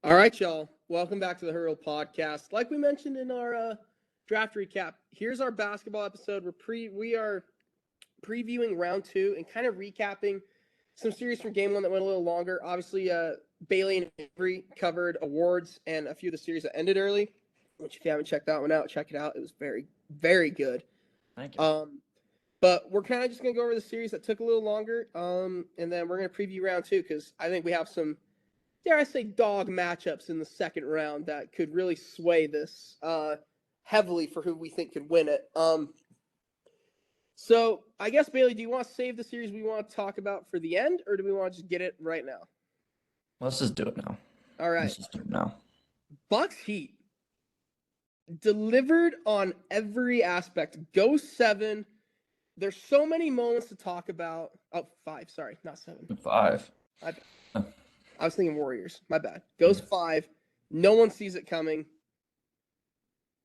All right, y'all. Welcome back to the Hurdle Podcast. Like we mentioned in our draft recap, here's our basketball episode. We are previewing round 2 and kind of recapping some series from game 1 that went a little longer. Obviously, Bailey and Avery covered awards and a few of the series that ended early. Which, if you haven't checked that one out, check it out. It was very, very good. Thank you. But we're kind of just going to go over the series that took a little longer, and then we're going to preview round 2 because I think we have some, dare I say, dog matchups in the second round that could really sway this heavily for who we think could win it. So I guess, Bailey, do you want to save the series we want to talk about for the end, or do we want to just get it right now? Let's just do it now. All right. Let's just do it now. Bucks Heat delivered on every aspect. Go 7. There's so many moments to talk about. Oh, 5. Sorry, not 7. 5. I was thinking Warriors. My bad. Goes 5. No one sees it coming.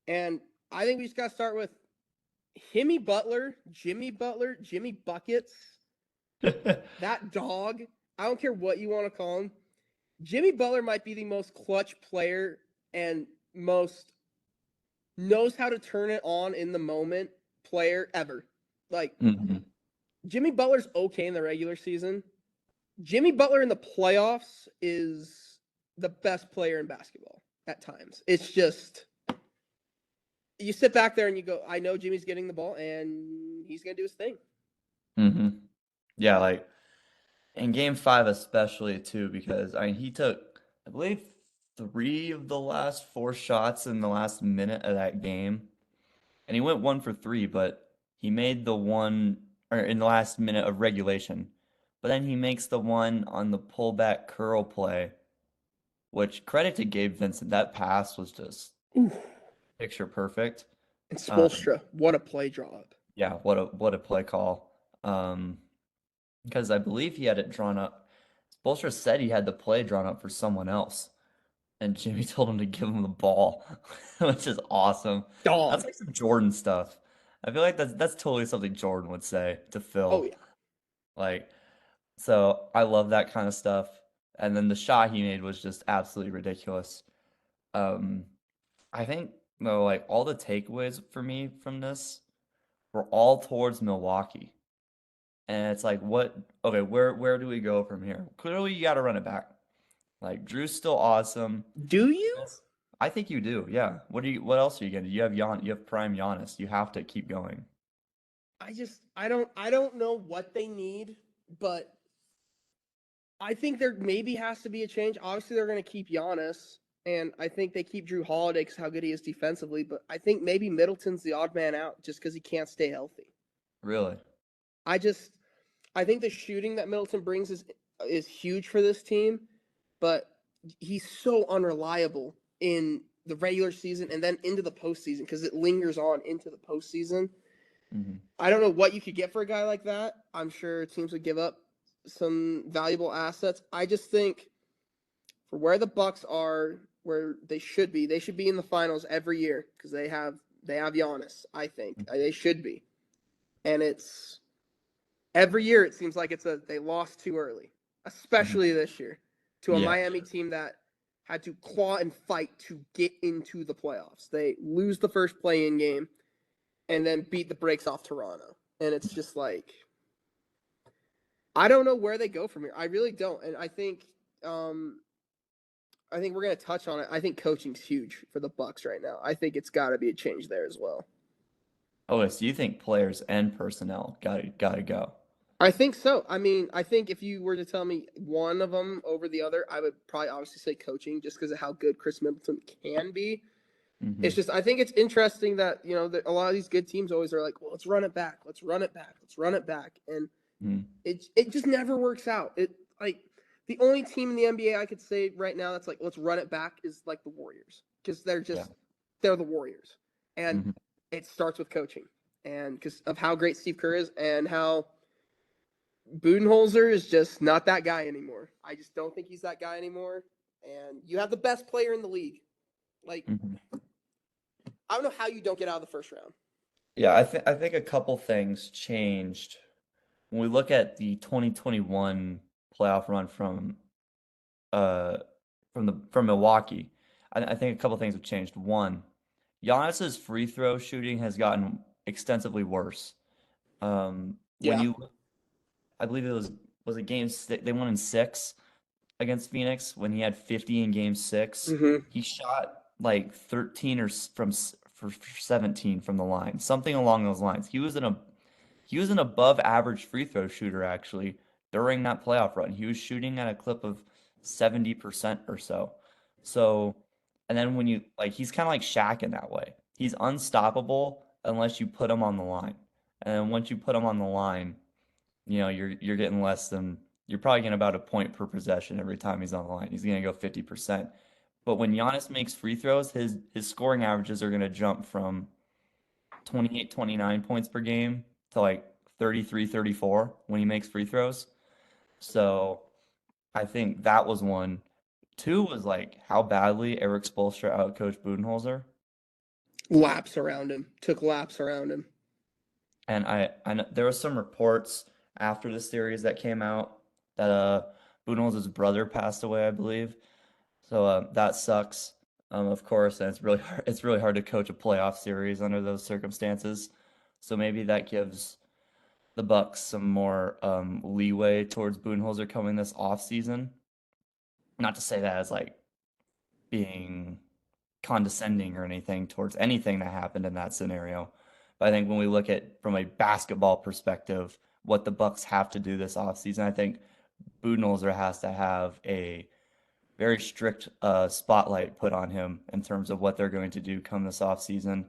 And I think we just got to start with Jimmy Butler, Jimmy Buckets. That dog. I don't care what you want to call him. Jimmy Butler might be the most clutch player and most knows how to turn it on in the moment player ever. Like, Jimmy Butler's okay in the regular season. Jimmy Butler in the playoffs is the best player in basketball at times. It's just, you sit back there and you go, I know Jimmy's getting the ball and he's going to do his thing. Yeah, like in game 5 especially too, because he took, I believe, 3 of the last 4 shots in the last minute of that game. And he went 1 for 3, but he made the one in the last minute of regulation. But then he makes the one on the pullback curl play, which, credit to Gabe Vincent, that pass was just picture perfect. And Spoelstra, what a play draw up. Yeah, what a play call. Because I believe he had it drawn up. Spoelstra said he had the play drawn up for someone else. And Jimmy told him to give him the ball, which is awesome. Dog. That's like some Jordan stuff. I feel like that's totally something Jordan would say to Phil. Oh, yeah. Like, so I love that kind of stuff. And then the shot he made was just absolutely ridiculous. I think, though, like, all the takeaways for me from this were all towards Milwaukee. And it's like, where do we go from here? Clearly, you got to run it back. Like, Drew's still awesome. Do you? I think you do. Yeah. What else are you gonna do? You have prime Giannis. You have to keep going. I don't know what they need, but I think there maybe has to be a change. Obviously, they're going to keep Giannis, and I think they keep Drew Holiday because how good he is defensively. But I think maybe Middleton's the odd man out just because he can't stay healthy. Really? I think the shooting that Middleton brings is huge for this team, but he's so unreliable in the regular season and then into the postseason because it lingers on into the postseason. I don't know what you could get for a guy like that. I'm sure teams would give up some valuable assets. I just think for where the Bucks are, where they should be in the finals every year because they have Giannis. I think they should be, and it's every year it seems like they lost too early, especially this year to a Miami team that had to claw and fight to get into the playoffs. They lose the first play-in game and then beat the brakes off Toronto. And it's just like, I don't know where they go from here. I really don't. And I think we're going to touch on it. I think coaching's huge for the Bucks right now. I think it's got to be a change there as well. Oh, so you think players and personnel gotta go? I think so. I mean, I think if you were to tell me one of them over the other, I would probably obviously say coaching just because of how good Chris Middleton can be. It's just, I think it's interesting that, a lot of these good teams always are like, well, let's run it back. And it just never works out. The only team in the NBA I could say right now that's like, let's run it back is like the Warriors because they're the Warriors. And it starts with coaching and because of how great Steve Kerr is and how Budenholzer is just not that guy anymore. I just don't think he's that guy anymore. And you have the best player in the league. Like, I don't know how you don't get out of the first round. Yeah, I think a couple things changed when we look at the 2021 playoff run from from Milwaukee. I think a couple things have changed. One, Giannis's free throw shooting has gotten extensively worse. When Yeah. you, I believe it was a game six, they won in six against Phoenix when he had 50 in game six. Hmm. He shot like 13 or for 17 from the line, something along those lines. He was an above average free throw shooter actually during that playoff run. He was shooting at a clip of 70% or so. So, and then when you like, he's kind of like Shaq in that way. He's unstoppable unless you put him on the line. And then once you put him on the line, you're getting less than you're probably getting about a point per possession every time he's on the line. He's gonna go 50%. But when Giannis makes free throws, his scoring averages are gonna jump from 28, 29 points per game to like 33, 34 when he makes free throws. So I think that was one. Two was like how badly Eric Spoelstra outcoached Budenholzer. Laps around him. Took laps around him. And I know there was some reports after the series that came out that Budenholzer's brother passed away, I believe. So that sucks. Of course, and it's really hard to coach a playoff series under those circumstances. So maybe that gives the Bucks some more leeway towards Budenholzer coming this off season. Not to say that as like being condescending or anything towards anything that happened in that scenario. But I think when we look at from a basketball perspective, what the Bucks have to do this offseason, I think Budenholzer has to have a very strict spotlight put on him in terms of what they're going to do come this offseason.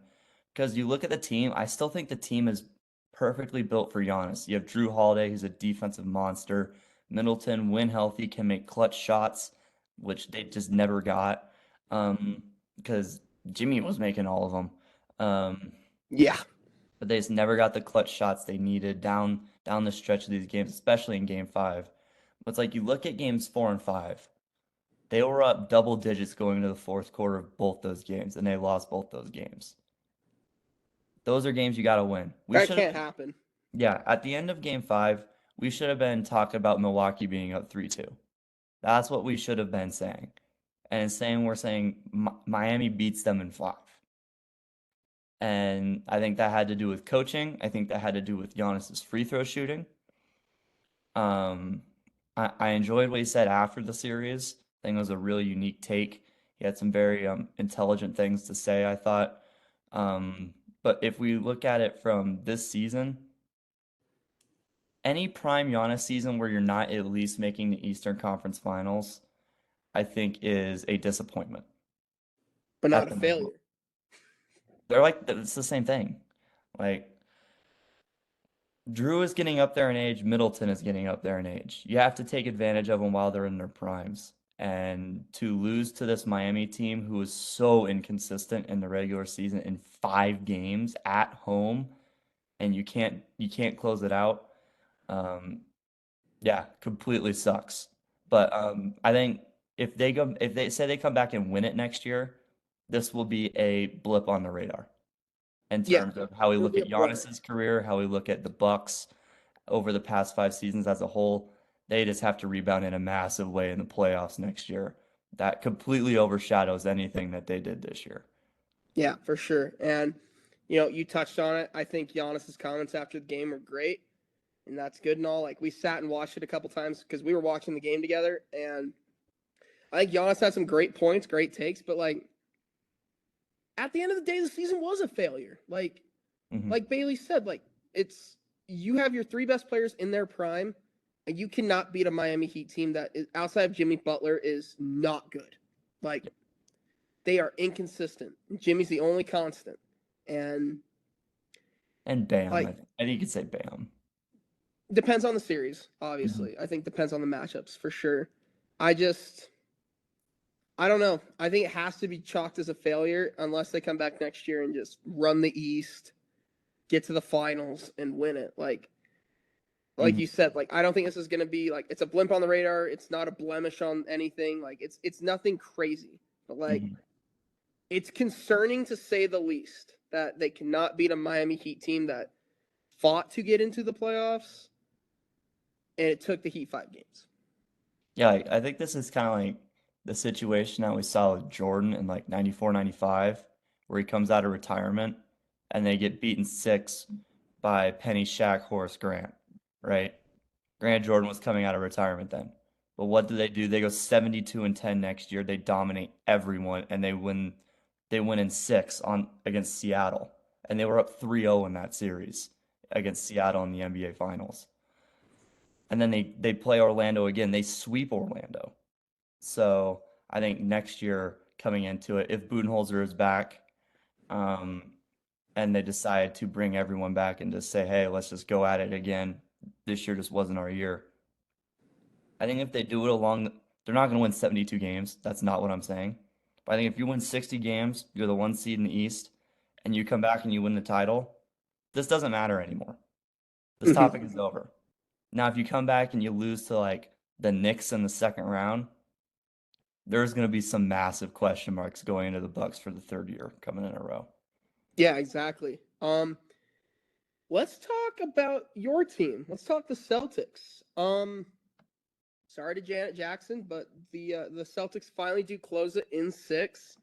Because you look at the team, I still think the team is perfectly built for Giannis. You have Drew Holiday, who's a defensive monster. Middleton, when healthy, can make clutch shots, which they just never got because Jimmy was making all of them. Yeah. But they just never got the clutch shots they needed down the stretch of these games, especially in Game 5. But it's like you look at games 4 and 5. They were up double digits going into the fourth quarter of both those games, and they lost both those games. Those are games you got to win. We That should have, can't happen. yeah, at the end of Game 5, we should have been talking about Milwaukee being up 3-2. That's what we should have been saying. And we're saying Miami beats them in 5. And I think that had to do with coaching. I think that had to do with Giannis's free throw shooting. Um, I enjoyed what he said after the series. I think it was a really unique take. He had some very intelligent things to say, I thought. But if we look at it from this season, any prime Giannis season where you're not at least making the Eastern Conference Finals, I think is a disappointment But not at a the minimum. failure. They're like it's the same thing. Like Drew is getting up there in age, Middleton is getting up there in age. You have to take advantage of them while they're in their primes. And to lose to this Miami team who is so inconsistent in the regular season in 5 games at home, and you can't close it out. Um, yeah, completely sucks. But I think if they say they come back and win it next year, this will be a blip on the radar in Yeah. terms of how we It'll look be at a blur. Giannis's career, how we look at the Bucks over the past 5 seasons as a whole. They just have to rebound in a massive way in the playoffs next year. That completely overshadows anything that they did this year. Yeah, for sure. And you touched on it. I think Giannis's comments after the game were great, and that's good and all. Like we sat and watched it a couple times because we were watching the game together, and I think Giannis had some great points, great takes, but like at the end of the day, the season was a failure. Like Hmm. like Bailey said, like it's you have your 3 best players in their prime, and you cannot beat a Miami Heat team that is outside of Jimmy Butler is not good. Like they are inconsistent. Jimmy's the only constant. And And Bam, like I think you could say Bam. depends on the series, Hmm. obviously. I think depends on the matchups for sure. I just I don't know. I think it has to be chalked as a failure unless they come back next year and just run the East, get to the finals and win it. Like Hmm. you said, like I don't think this is gonna be like it's a blimp on the radar. It's not a blemish on anything. Like it's nothing crazy. But like Hmm. it's concerning to say the least that they cannot beat a Miami Heat team that fought to get into the playoffs and it took the Heat 5 games. Yeah, I think this is kind of like the situation that we saw with Jordan in like 94, 95, where he comes out of retirement and they get beaten 6 by Penny, Shaq, Horace Grant, right? Grant Jordan was coming out of retirement then. But what do? They go 72-10 next year. They dominate everyone and they win in 6 on against Seattle. And they were up 3-0 in that series against Seattle in the NBA Finals. And then they play Orlando again. They sweep Orlando. So I think next year coming into it, if Budenholzer is back, um, and they decide to bring everyone back and just say, hey, let's just go at it again. This year just wasn't our year. I think if they do it they're not going to win 72 games. That's not what I'm saying. But I think if you win 60 games, you're the 1 seed in the East, and you come back and you win the title, this doesn't matter anymore. This topic is over. Now, if you come back and you lose to like the Knicks in the second round, there's going to be some massive question marks going into the Bucks for the 3rd year coming in a row. Yeah, exactly. Let's talk about your team. Let's talk the Celtics. Sorry to Janet Jackson, but the Celtics finally do close it in 6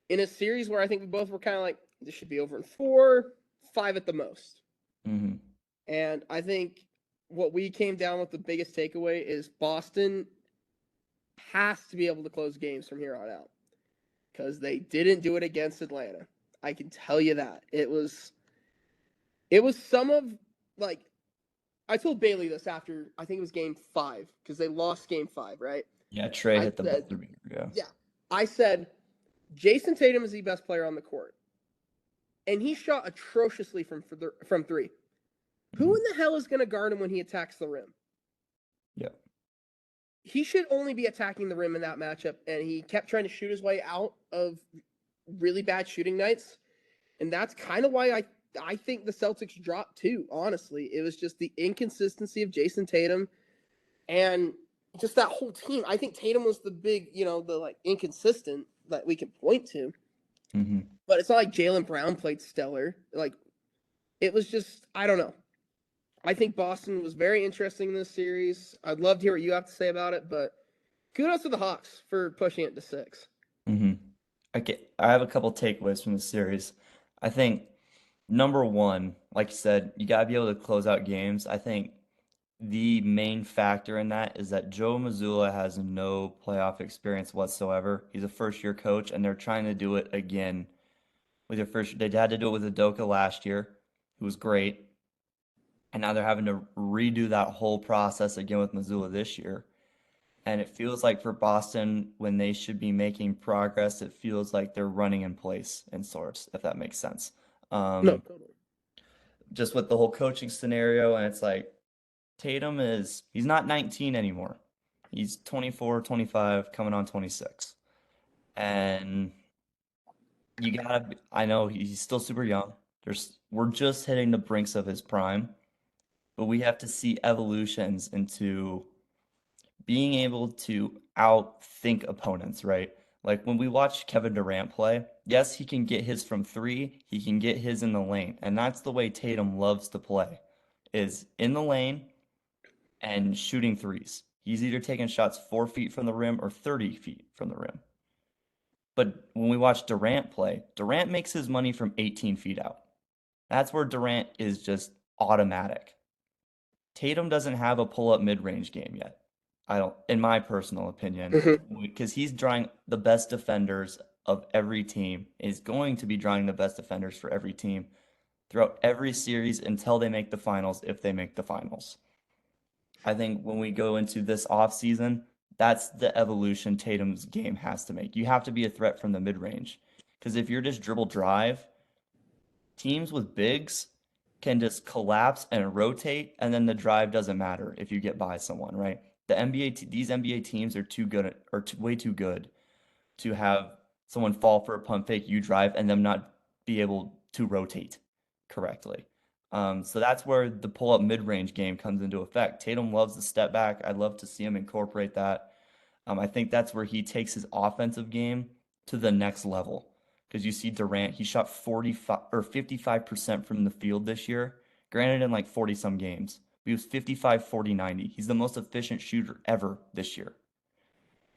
in a series where I think we both were kind of like this should be over in 4, 5 at the most. Mm-hmm. And I think what we came down with the biggest takeaway is Boston has to be able to close games from here on out because they didn't do it against Atlanta. I can tell you that it was some of like I told Bailey this after I think it was game 5 because they lost game 5, right? Yeah, Trey I hit the said, buzzer beater. yeah, I said Jason Tatum is the best player on the court, and he shot atrociously from 3. Who in the hell is going to guard him when he attacks the rim? Yeah. He should only be attacking the rim in that matchup, and he kept trying to shoot his way out of really bad shooting nights, and that's kind of why I think the Celtics dropped too. Honestly, it was just the inconsistency of Jason Tatum, and just that whole team. I think Tatum was the big, the like inconsistent that we can point to. Mm-hmm. But it's not like Jaylen Brown played stellar. Like it was just I don't know. I think Boston was very interesting in this series. I'd love to hear what you have to say about it, but kudos to the Hawks for pushing it to 6. Mm-hmm. I have a couple takeaways from the series. I think number one, like you said, you gotta be able to close out games. I think the main factor in that is that Joe Mazzulla has no playoff experience whatsoever. He's a first-year coach, and they're trying to do it again with their first. They had to do it with Udoka last year, who was great, and now they're having to redo that whole process again with Mazzulla this year. And it feels like for Boston, when they should be making progress, it feels like they're running in place in sorts, if that makes sense. No, totally. Just with the whole coaching scenario, and it's like he's not 19 anymore. He's 24, 25, coming on 26. And I know he's still super young. We're just hitting the brinks of his prime, but we have to see evolutions into being able to outthink opponents, right? Like when we watch Kevin Durant play, yes, he can get his from 3, he can get his in the lane, and that's the way Tatum loves to play, is in the lane and shooting threes. He's either taking shots 4 feet from the rim or 30 feet from the rim. But when we watch Durant play, Durant makes his money from 18 feet out. That's where Durant is just automatic. Tatum doesn't have a pull-up mid-range game yet. I don't, in my personal opinion, because he's drawing the best defenders of every team, is going to be drawing the best defenders for every team throughout every series until they make the finals, if they make the finals. I think when we go into this offseason, that's the evolution Tatum's game has to make. You have to be a threat from the mid-range. Because if you're just dribble drive, teams with bigs can just collapse and rotate, and then the drive doesn't matter if you get by someone, right? These NBA teams are way too good to have someone fall for a pump fake, you drive, and them not be able to rotate correctly. So that's where the pull-up mid-range game comes into effect. Tatum loves the step back. I'd love to see him incorporate that. I think that's where he takes his offensive game to the next level. Because you see Durant, he shot 45 or 55% from the field this year. Granted, in like 40 some games. He was 55, 40, 90. He's the most efficient shooter ever this year.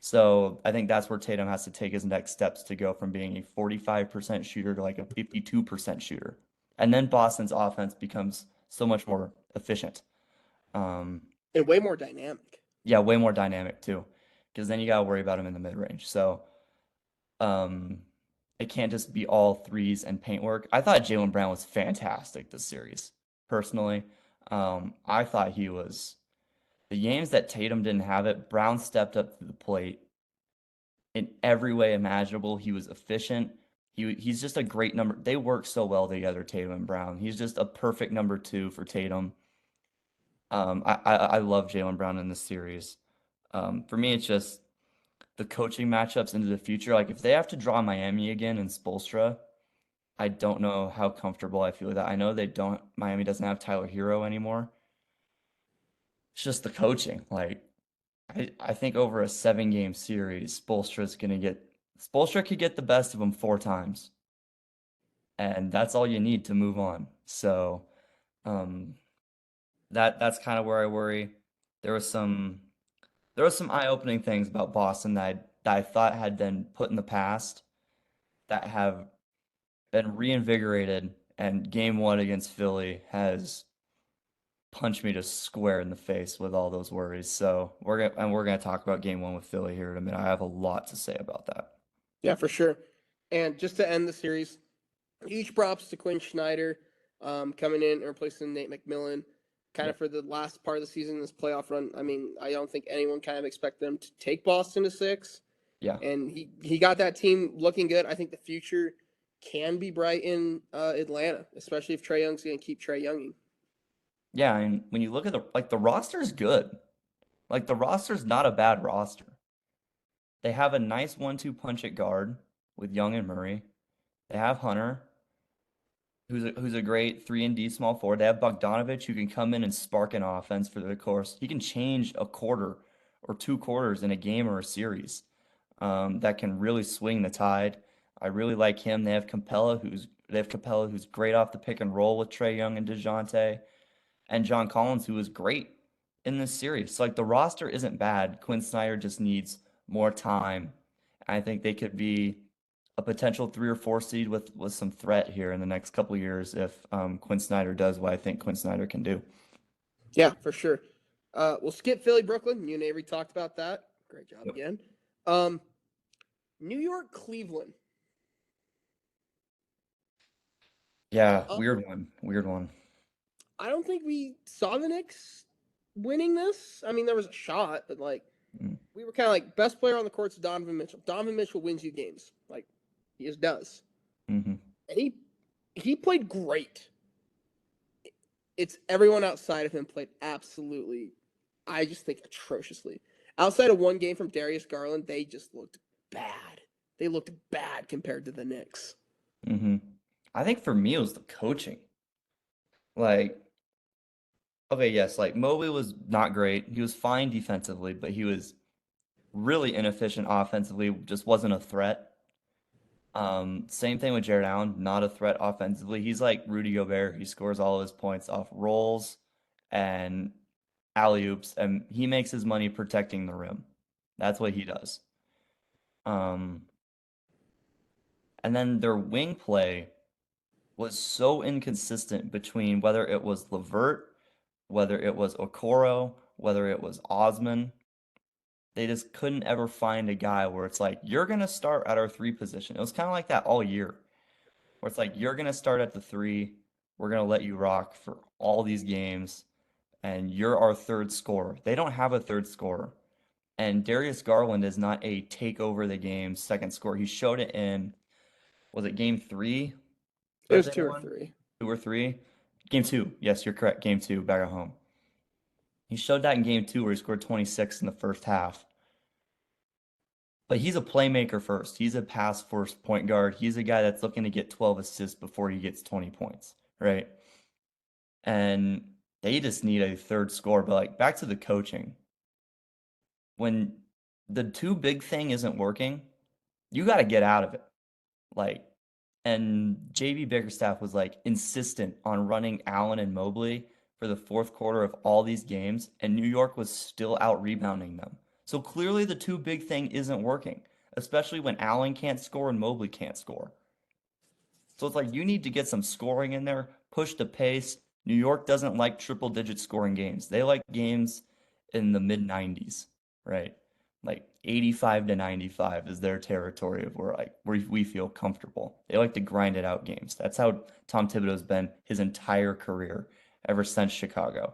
So I think that's where Tatum has to take his next steps to go from being a 45% shooter to like a 52% shooter. And then Boston's offense becomes so much more efficient. Um, And way more dynamic. yeah, way more dynamic too, because then you got to worry about him in the mid range. So um, it can't just be all threes and paint work. I thought Jaylen Brown was fantastic this series, personally. I thought he was the games that Tatum didn't have it. Brown stepped up to the plate in every way imaginable. He was efficient. He's just a great number. They work so well together, Tatum and Brown. He's just a perfect number two for Tatum. I love Jaylen Brown in this series. For me, it's just the coaching matchups into the future. Like if they have to draw Miami again in Spoelstra, I don't know how comfortable I feel with that. I know they don't. Miami doesn't have Tyler Hero anymore. It's just the coaching. Like I think over a 7 game series, Spoelstra could get the best of them 4 times, and that's all you need to move on. So um, that's kind of where I worry. There was some eye-opening things about Boston that I thought had been put in the past that have been reinvigorated, and game one against Philly has punched me just square in the face with all those worries. So we're gonna talk about game one with Philly here in a minute. I have a lot to say about that. Yeah, for sure. And just to end the series, huge props to Quinn Snyder coming in and replacing Nate McMillan kind of Yep. for the last part of the season, this playoff run. I mean, I don't think anyone kind of expect them to take Boston to 6. Yeah. And he got that team looking good. I think the future can be bright in Atlanta, especially if Trae Young's going to keep Trae Younging. Yeah, and when you look at the roster's good. Like the roster's not a bad roster. They have a nice 1-2 punch at guard with Young and Murray. They have Hunter, who's a great 3-and-D small forward. They have Bogdanovich, who can come in and spark an offense for the course. He can change a quarter or 2 quarters in a game or a series. That can really swing the tide. I really like him. They have Capella, who's great off the pick and roll with Trae Young and DeJounte, and John Collins, who was great in this series. So like the roster isn't bad. Quinn Snyder just needs more time. I think they could be a potential 3 or 4 seed with some threat here in the next couple of years if Quinn Snyder does what I think Quinn Snyder can do. Yeah, for sure. We'll skip Philly, Brooklyn. You and Avery talked about that. Great job Yep. again. New York, Cleveland. Yeah, Uh, weird one. Weird one. I don't think we saw the Knicks winning this. I mean, there was a shot, but like Mm. we were kind of like best player on the court's Donovan Mitchell. Donovan Mitchell wins you games, like he just does. Mm-hmm. And he played great. It's everyone outside of him played absolutely, I just think atrociously. Outside of one game from Darius Garland, they just looked bad. They looked bad compared to the Knicks. Mm-hmm. I think for me it was the coaching. Like, okay, yes, like Mobley was not great. He was fine defensively, but he was really inefficient offensively, just wasn't a threat. Same thing with Jared Allen, not a threat offensively. He's like Rudy Gobert. He scores all of his points off rolls and alley-oops, and he makes his money protecting the rim. That's what he does. Um, and then their wing play was so inconsistent between whether it was Levert, whether it was Okoro, whether it was Osman. They just couldn't ever find a guy where it's like, you're going to start at our 3 position. It was kind of like that all year, where it's like, you're going to start at the 3. We're going to let you rock for all these games, and you're our third scorer. They don't have a third scorer. And Darius Garland is not a take over the game second scorer. He showed it in, was it game 3 It that was they 2 or won? 3. 2 or 3? Game 2. Yes, you're correct. Game 2, back at home. He showed that in game 2 where he scored 26 in the first half. But he's a playmaker first. He's a pass first point guard. He's a guy that's looking to get 12 assists before he gets 20 points, right? And they just need a third scorer. But like back to the coaching. When the too big thing isn't working, you got to get out of it. Like, and JB Bickerstaff was like insistent on running Allen and Mobley for the fourth quarter of all these games, and New York was still out rebounding them. So clearly the two big thing isn't working, especially when Allen can't score and Mobley can't score. So it's like you need to get some scoring in there, push the pace. New York doesn't like triple digit scoring games. They like games in the mid 90s, right? Like 85 to 95 is their territory of where we feel comfortable. They like to grind it out games. That's how Tom Thibodeau's been his entire career ever since Chicago.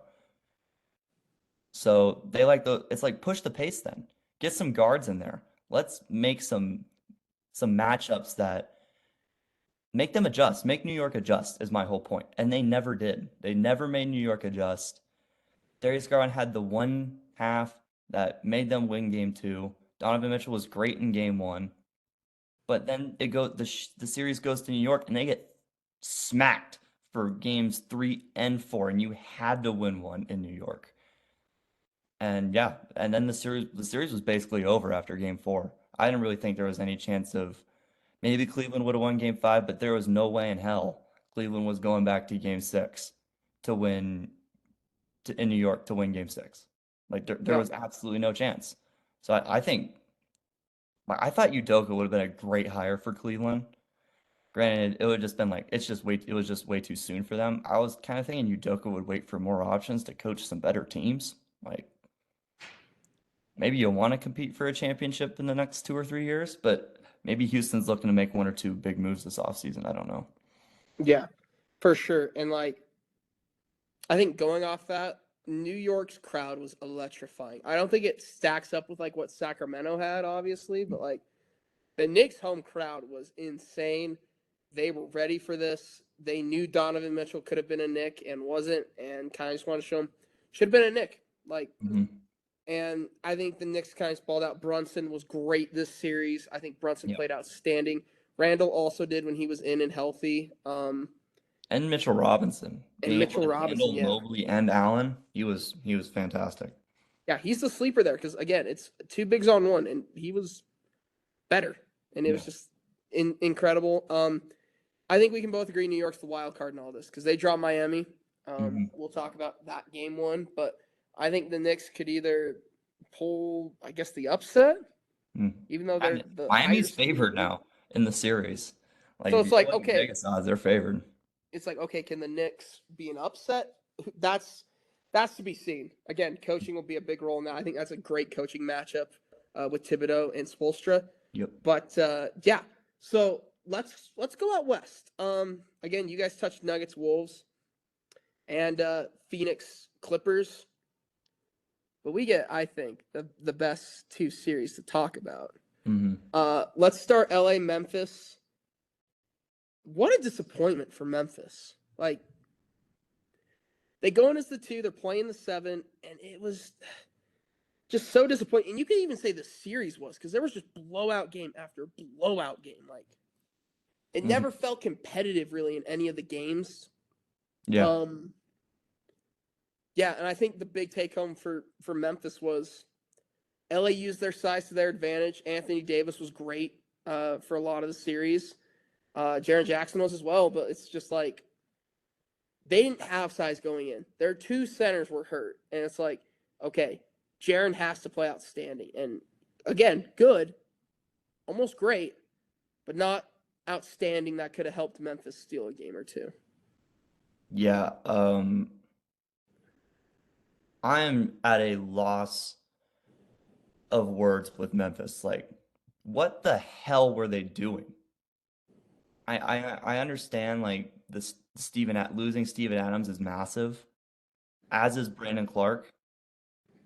So they like it's like push the pace then. Get some guards in there. Let's make some matchups that make them adjust. Make New York adjust is my whole point. And they never did. They never made New York adjust. Darius Garland had the one half that made them win game 2. Donovan Mitchell was great in game 1. But then the series goes to New York and they get smacked for games 3 and 4 and you had to win one in New York. And yeah, and then the series was basically over after game 4. I didn't really think there was any chance of maybe Cleveland would have won game 5, but there was no way in hell Cleveland was going back to game 6 to win in New York to win game 6. Like there Yeah. was absolutely no chance. So I thought Udoka would have been a great hire for Cleveland. Granted, it would have just been like it was just way too soon for them. I was kind of thinking Udoka would wait for more options to coach some better teams. Like maybe you want to compete for a championship in the next 2 or 3 years, but maybe Houston's looking to make 1 or 2 big moves this offseason. I don't know. Yeah, for sure. And like, I think going off that, New York's crowd was electrifying. I don't think it stacks up with like what Sacramento had, obviously, but like the Knicks home crowd was insane. They were ready for this. They knew Donovan Mitchell could have been a Knick and wasn't, and kind of just wanted to show him should have been a Knick. Like, and I think the Knicks kind of spalled out. Brunson was great this series. I think Brunson Yep. played outstanding. Randall also did when he was in and healthy. And Mitchell Robinson And being able Mitchell to Robinson, handle yeah. Mobley and Allen, he was fantastic. Yeah, he's the sleeper there because, again, it's 2 bigs on 1, and he was better. And it was just incredible. I think we can both agree New York's the wild card in all this because they draw Miami. We'll talk about that game 1, but I think the Knicks could either pull, I guess, the upset, even though they're the Miami's higher favored seed. now in the series. Like So if it's you like, look at okay, Vegas odds, they're favored. it's like, okay, can the Knicks be an upset? That's to be seen. Again, coaching will be a big role in that. I think that's a great coaching matchup with Thibodeau and Spoelstra. Yep. But yeah, so let's go out west. Again, you guys touched Nuggets, Wolves, and Phoenix Clippers. But we get, I think, the best 2 series to talk about. Let's start LA Memphis. What a disappointment for Memphis. Like, they go in as the 2, they're playing the 7, and it was just so disappointing. And you could even say the series was because there was just blowout game after blowout game. Like, it never felt competitive really in any of the games. Yeah. Yeah, and I think the big take home for Memphis was LA used their size to their advantage. Anthony Davis was great for a lot of the series. Jaren Jackson was as well, but it's just like they didn't have size going in. Their 2 centers were hurt, and it's like, okay, Jaren has to play outstanding. And again, good, almost great, but not outstanding that could have helped Memphis steal a game or 2. Yeah. I'm at a loss of words with Memphis. Like, what the hell were they doing? I understand like this losing Steven Adams is massive, as is Brandon Clark.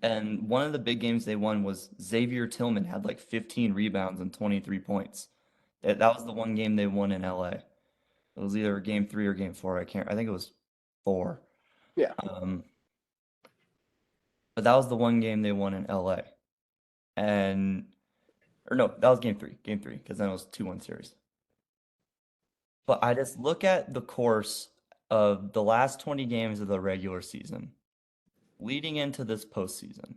And one of the big games they won was Xavier Tillman had like 15 rebounds and 23 points. That was the one game they won in LA. It was either game 3 or game 4. I think it was 4. Yeah. But that was the one game they won in LA. Or no, that was game 3. Game 3, because then it was 2-1 series. But I just look at the course of the last 20 games of the regular season leading into this postseason.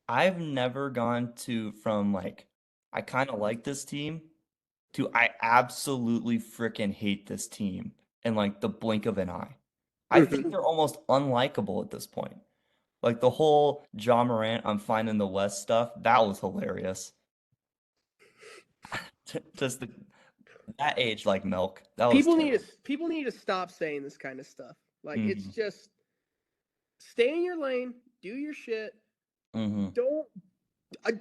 I've never gone from like, I kind of like this team to I absolutely freaking hate this team in like the blink of an eye. I think they're almost unlikable at this point. Like the whole John Morant, I'm finding the West stuff, that was hilarious. Just that age like milk. That was terrible. People need to stop saying this kind of stuff. Like it's Mm-hmm. just stay in your lane, do your shit. Mm-hmm. Don't uh,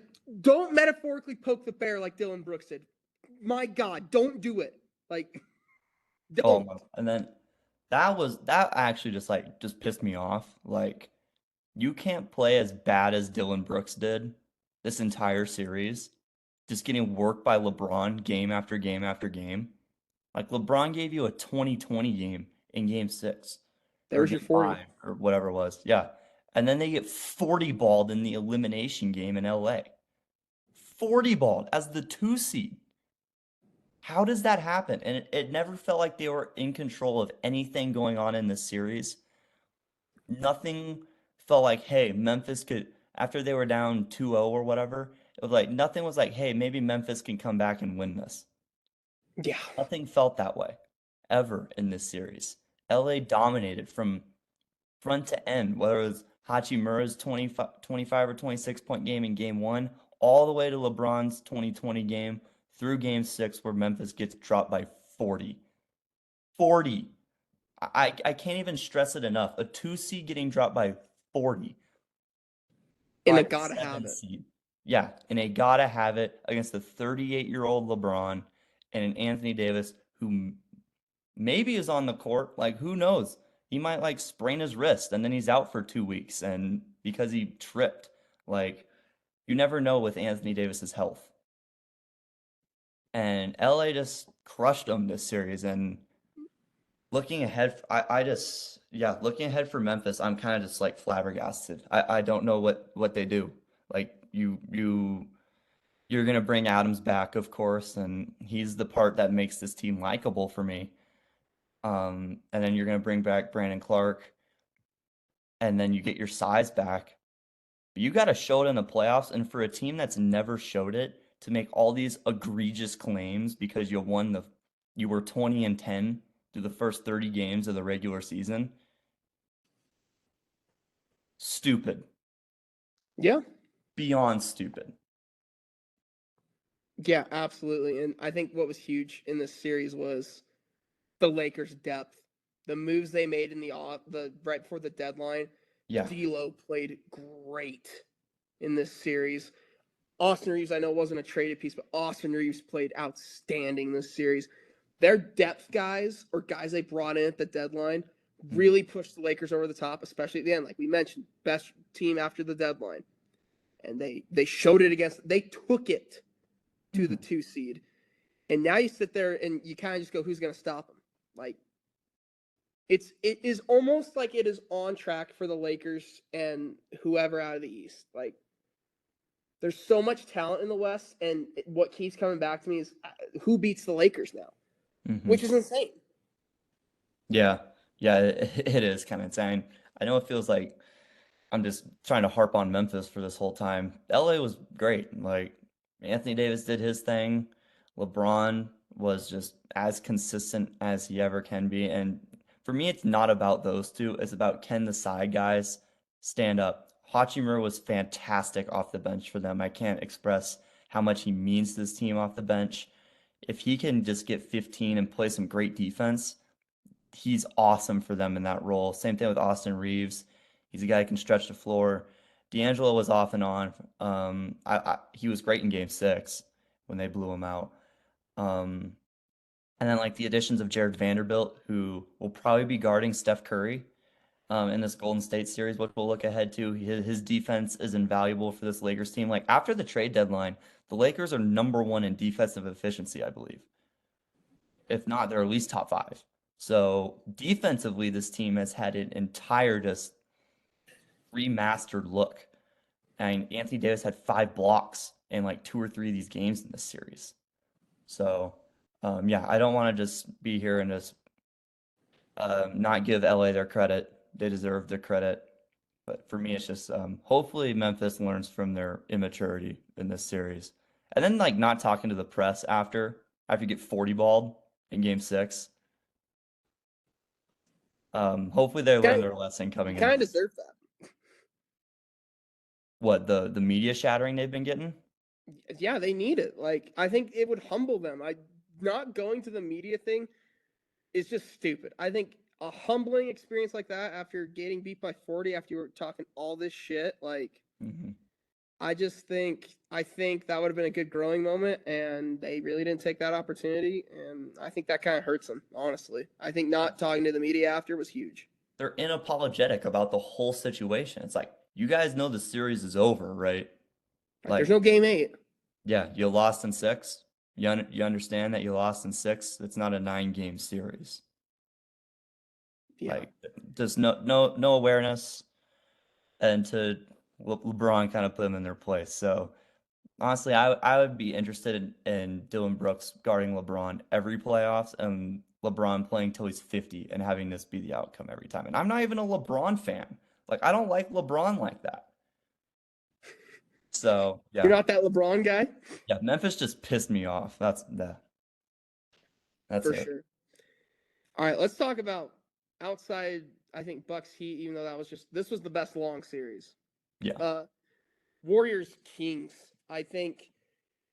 don't metaphorically poke the bear like Dylan Brooks did. My God, don't do it. Like Oh don't. my. And then that actually just pissed me off. Like you can't play as bad as Dylan Brooks did this entire series, just getting worked by LeBron game after game after game. Like LeBron gave you a 2020 game in game 6 or There's your game 40. 5 or whatever it was. Yeah. And then they get 40 balled in the elimination game in LA. 40 balled as the 2 seed. How does that happen? And it never felt like they were in control of anything going on in this series. Nothing felt like, hey, Memphis could, after they were down 2-0 or whatever, it was like, nothing was like, hey, maybe Memphis can come back and win this. Yeah. Nothing felt that way ever in this series. LA dominated from front to end, whether it was Hachimura's 25 or 26-point game in game 1, all the way to LeBron's 2020 game through game 6 where Memphis gets dropped by 40. 40. I can't even stress it enough. A 2 seed getting dropped by 40 And by I a gotta 7 have it. seed. Yeah, and they gotta have it against the 38-year-old LeBron and an Anthony Davis who maybe is on the court. Like, who knows? He might like sprain his wrist and then he's out for 2 weeks and because he tripped. Like, you never know with Anthony Davis's health. And LA just crushed them this series. And looking ahead, looking ahead for Memphis, I'm kind of just like flabbergasted. I don't know what they do. Like, you're gonna bring Adams back, of course, and he's the part that makes this team likable for me. And then you're gonna bring back Brandon Clark, and then you get your size back. But you got to show it in the playoffs, and for a team that's never showed it to make all these egregious claims because you were 20-10 through the first 30 games of the regular season. Stupid. Yeah. Beyond stupid. Yeah, absolutely. And I think what was huge in this series was the Lakers' depth. The moves they made in the right before the deadline. Yeah. D'Lo played great in this series. Austin Reeves, I know, wasn't a traded piece, but Austin Reeves played outstanding this series. Their depth guys, or guys they brought in at the deadline, really pushed the Lakers over the top, especially at the end. Like we mentioned, best team after the deadline. And they showed it against, they took it to the 2 seed. And now you sit there and you kind of just go, who's going to stop them? Like, it is almost like it is on track for the Lakers and whoever out of the East. Like, there's so much talent in the West, and what keeps coming back to me is who beats the Lakers now, Mm-hmm. which is insane. Yeah. Yeah, it is kind of insane. I know it feels like I'm just trying to harp on Memphis for this whole time. LA was great. Like Anthony Davis did his thing. LeBron was just as consistent as he ever can be. And for me, it's not about those two. It's about can the side guys stand up. Hachimura was fantastic off the bench for them. I can't express how much he means to this team off the bench. If he can just get 15 and play some great defense, he's awesome for them in that role. Same thing with Austin Reeves. He's a guy who can stretch the floor. D'Angelo was off and on. He was great in Game 6 when they blew him out. And then like the additions of Jared Vanderbilt, who will probably be guarding Steph Curry in this Golden State series, which we'll look ahead to. His defense is invaluable for this Lakers team. Like after the trade deadline, the Lakers are #1 in defensive efficiency, I believe. If not, they're at least top 5. So defensively, this team has had an entire just remastered look. And Anthony Davis had 5 blocks in like 2 or 3 of these games in this series. So yeah, I don't want to just be here and just not give LA their credit. They deserve their credit. But for me, it's just hopefully Memphis learns from their immaturity in this series. And then like not talking to the press after you get 40 balled in game 6. Hopefully they learn Kind their lesson coming kind into of this. deserve that. What, the media shattering they've been getting? Yeah, they need it. Like, I think it would humble them. Not going to the media thing is just stupid. I think a humbling experience like that after getting beat by 40 after you were talking all this shit, like Hmm. I think that would have been a good growing moment, and they really didn't take that opportunity, and I think that kind of hurts them, honestly. I think not talking to the media after was huge. They're inapologetic about the whole situation. It's like, you guys know the series is over, right? Like, there's Like, no game 8. yeah, you lost in 6. You understand that you lost in 6? It's not a 9-game series. Yeah. Like, just no awareness, and to LeBron kind of put them in their place. So honestly, I would be interested in Dylan Brooks guarding LeBron every playoffs, and LeBron playing till he's 50 and having this be the outcome every time. And I'm not even a LeBron fan. Like, I don't like LeBron like that. So You're yeah, not that LeBron guy? yeah. Memphis just pissed me off. That's For it. sure. All right, let's talk about outside, I think, Bucks Heat, even though this was the best long series. Yeah. Uh, Warriors Kings. I think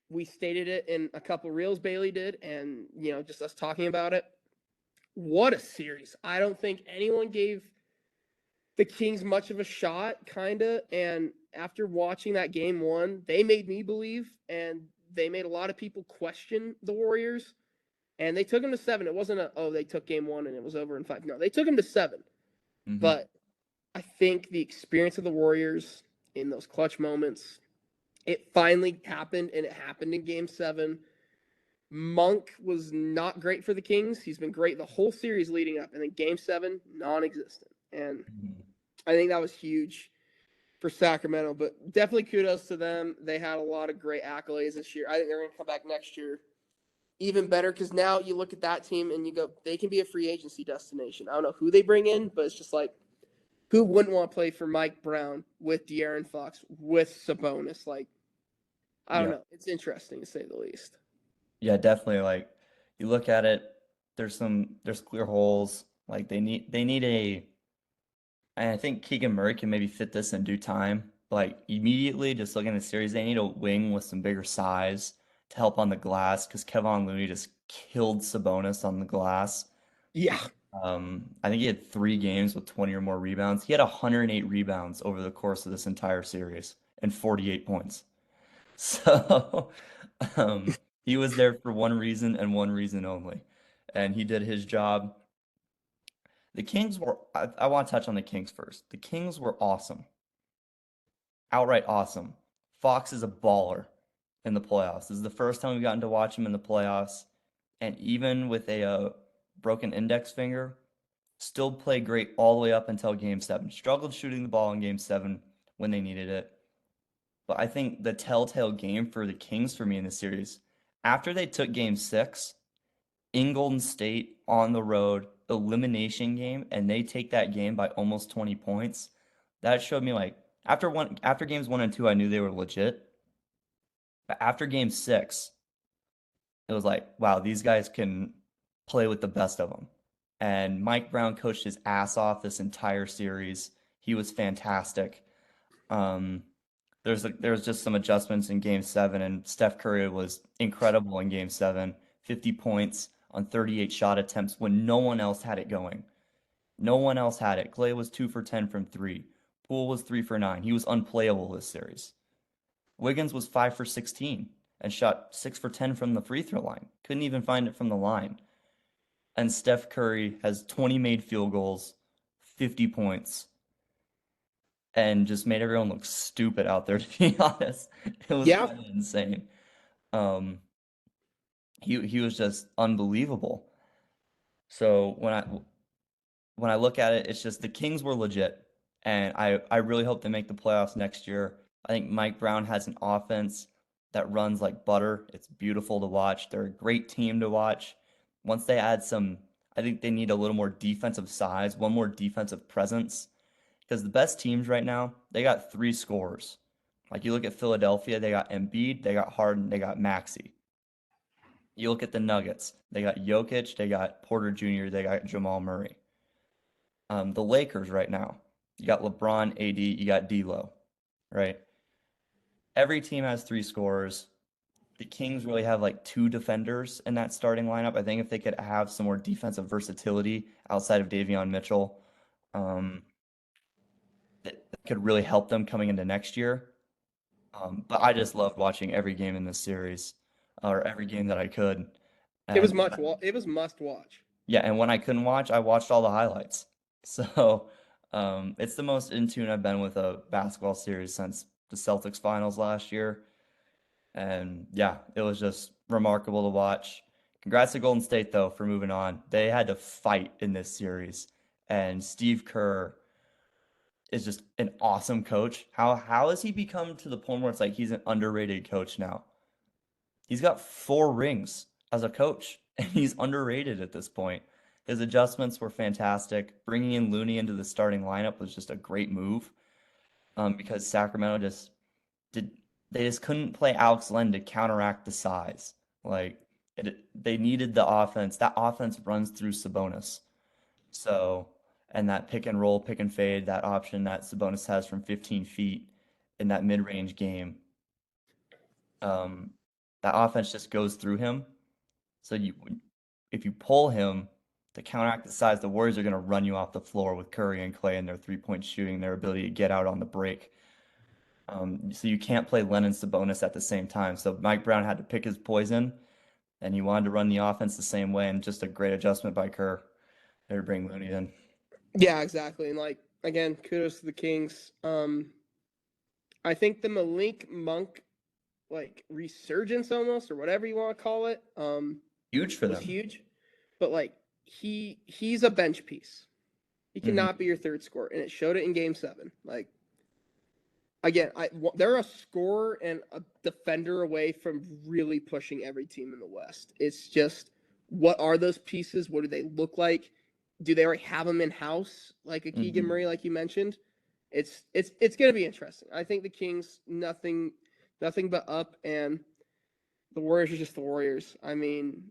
we stated it in a couple reels Bailey did, and just us talking about it. What a series! I don't think anyone gave the Kings much of a shot, kinda. And after watching that game 1, they made me believe, and they made a lot of people question the Warriors. And they took them to 7. It wasn't they took game 1 and it was over in 5. No, they took them to 7. Hmm. But I think the experience of the Warriors in those clutch moments, it finally happened, and it happened in game 7. Monk was not great for the Kings. He's been great the whole series leading up, and then game 7, non-existent. And I think that was huge for Sacramento, but definitely kudos to them. They had a lot of great accolades this year. I think they're going to come back next year even better, because now you look at that team and you go, they can be a free agency destination. I don't know who they bring in, but it's just like, who wouldn't want to play for Mike Brown with De'Aaron Fox with Sabonis? Like, I don't Yeah. know. It's interesting to say the least. Yeah, definitely. Like, you look at it, there's clear holes. Like, they need a, and I think Keegan Murray can maybe fit this in due time. Like, immediately, just looking at the series, they need a wing with some bigger size to help on the glass, because Kevon Looney just killed Sabonis on the glass. Yeah. I think he had 3 games with 20 or more rebounds. He had 108 rebounds over the course of this entire series and 48 points. So, he was there for one reason and one reason only, and he did his job. The Kings were, I want to touch on the Kings first. The Kings were awesome, outright awesome. Fox is a baller in the playoffs. This is the first time we've gotten to watch him in the playoffs, and even with a broken index finger, still played great all the way up until game 7. Struggled shooting the ball in game 7 when they needed it. But I think the telltale game for the Kings for me in the series, after they took game 6 in Golden State on the road, elimination game, and they take that game by almost 20 points, that showed me, like, after games 1 and 2, I knew they were legit. But after game 6, it was like, wow, these guys can play with the best of them. And Mike Brown coached his ass off this entire series. He was fantastic. Um, there's just some adjustments in game 7, and Steph Curry was incredible in game 7. 50 points on 38 shot attempts when no one else had it going. No one else had it. Clay was 2 for 10 from 3. Poole was 3 for 9. He was unplayable this series. Wiggins was 5 for 16 and shot 6 for 10 from the free throw line. Couldn't even find it from the line. And Steph Curry has 20 made field goals, 50 points, and just made everyone look stupid out there, to be honest. It was Yeah. kind of insane. Um, he was just unbelievable. So when I look at it, it's just the Kings were legit, and I really hope they make the playoffs next year. I think Mike Brown has an offense that runs like butter. It's beautiful to watch. They're a great team to watch. Once they add some, I think they need a little more defensive size, one more defensive presence, because the best teams right now, they got 3 scorers. Like, you look at Philadelphia, they got Embiid, they got Harden, they got Maxey. You look at the Nuggets, they got Jokic, they got Porter Jr., they got Jamal Murray. The Lakers right now, you got LeBron, AD, you got D'Lo, right? every team has three scorers. The Kings really have like two defenders in that starting lineup. I think if they could have some more defensive versatility outside of Davion Mitchell, um, that could really help them coming into next year. But I just loved watching every game in this series, or every game that I could. It was And it was must watch. yeah, and when I couldn't watch, I watched all the highlights. So it's the most in tune I've been with a basketball series since the Celtics finals last year. And yeah, it was just remarkable to watch. Congrats to Golden State, though, for moving on. They had to fight in this series. And Steve Kerr is just an awesome coach. How has he become to the point where it's like he's an underrated coach now? He's got 4 rings as a coach, and he's underrated at this point. His adjustments were fantastic. Bringing in Looney into the starting lineup was just a great move, because Sacramento did they just couldn't play Alex Len to counteract the size. Like they needed the offense. That offense runs through Sabonis. So, and that pick and roll, pick and fade, that option that Sabonis has from 15 feet in that mid-range game, um, that offense just goes through him. So if you pull him to counteract the size, the Warriors are going to run you off the floor with Curry and Clay and their three-point shooting, their ability to get out on the break. So you can't play Len and Sabonis at the same time. So Mike Brown had to pick his poison, and he wanted to run the offense the same way, and just a great adjustment by Kerr there to bring Looney in. Yeah, exactly. And like again, kudos to the Kings. I think the Malik Monk like resurgence almost or whatever you want to call it, Huge for was them. huge. But like he's a bench piece. He Mhm. cannot be your third scorer, and it showed it in Game 7. Like again, they're a scorer and a defender away from really pushing every team in the West. It's just what are those pieces? What do they look like? Do they already have them in house, like a Keegan Mhm. Murray, like you mentioned? It's going to be interesting. I think the Kings nothing but up, and the Warriors are just the Warriors. I mean,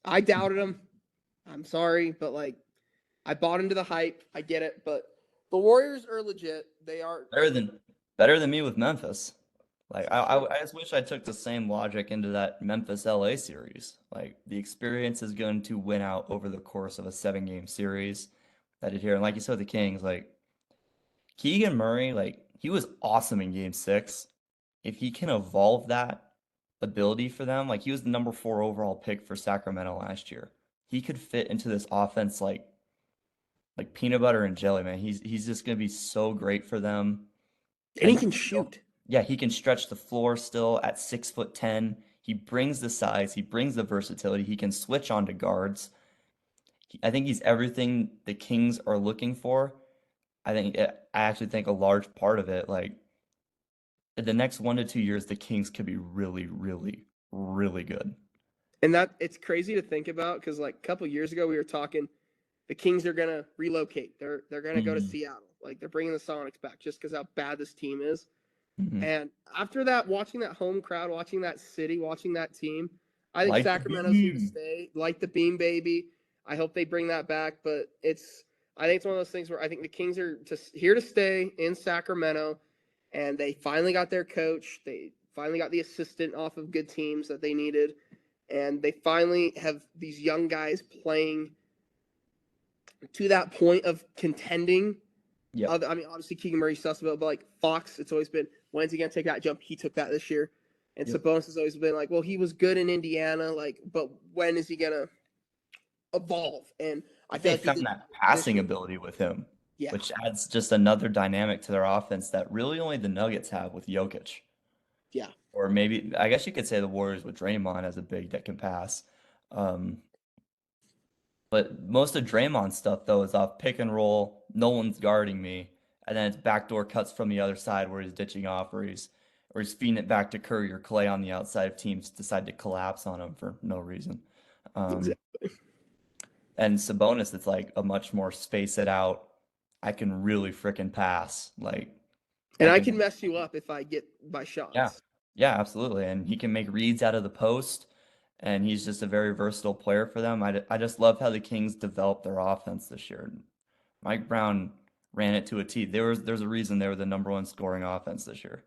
I doubted them. I'm sorry, but like I bought into the hype. I get it, but the Warriors are legit. They are Better than me with Memphis. Like I just wish I took the same logic into that Memphis LA series. Like the experience is going to win out over the course of a 7 game series that it here. And like you said with the Kings, like Keegan Murray, like he was awesome in game 6. If he can evolve that ability for them, like he was the number 4 overall pick for Sacramento last year. He could fit into this offense like peanut butter and jelly, man. He's just gonna be so great for them. and And he he can can still, shoot. yeah, he can stretch the floor still at 6'10". He brings the size, he brings the versatility, he can switch on to guards. I think he's everything the Kings are looking for. I actually think a large part of it, like in the next 1 to 2 years, the Kings could be really, really, really good. And that it's crazy to think about because like a couple years ago we were talking the Kings are gonna relocate. They're gonna go to Hmm. Seattle. Like they're bringing the Sonics back just because how bad this team is. Hmm. And after that, watching that home crowd, watching that city, watching that team, I think Like the Sacramento's here to beam. stay. Like the Beam Baby. I hope they bring that back. But I think it's one of those things where I think the Kings are here to stay in Sacramento, and they finally got their coach. They finally got the assistant off of good teams that they needed, and they finally have these young guys playing to that point of contending. Yep. I mean, obviously Keegan Murray sussed about, but like Fox, it's always been when's he gonna take that jump? He took that this year, and Yep. Sabonis has always been like, well, he was good in Indiana, like, but when is he gonna evolve? And I feel They like he found did that this passing year. ability with him, Yeah, which adds just another dynamic to their offense that really only the Nuggets have with Jokic. yeah, Or maybe, I guess you could say the Warriors with Draymond as a big that can pass. Um, but most of Draymond's stuff, though, is off pick and roll. No one's guarding me. And then it's backdoor cuts from the other side where he's ditching off, or he's feeding it back to Curry or Clay on the outside if teams decide to collapse on him for no reason. Um, exactly. and Sabonis, it's like a much more space it out. I can really freaking pass. Like And I I can. can mess you up if I get my Yeah. shots. Yeah, absolutely. And he can make reads out of the post, and he's just a very versatile player for them. I just love how the Kings developed their offense this year. Mike Brown ran it to a T. There's a reason they were the number 1 scoring offense this year.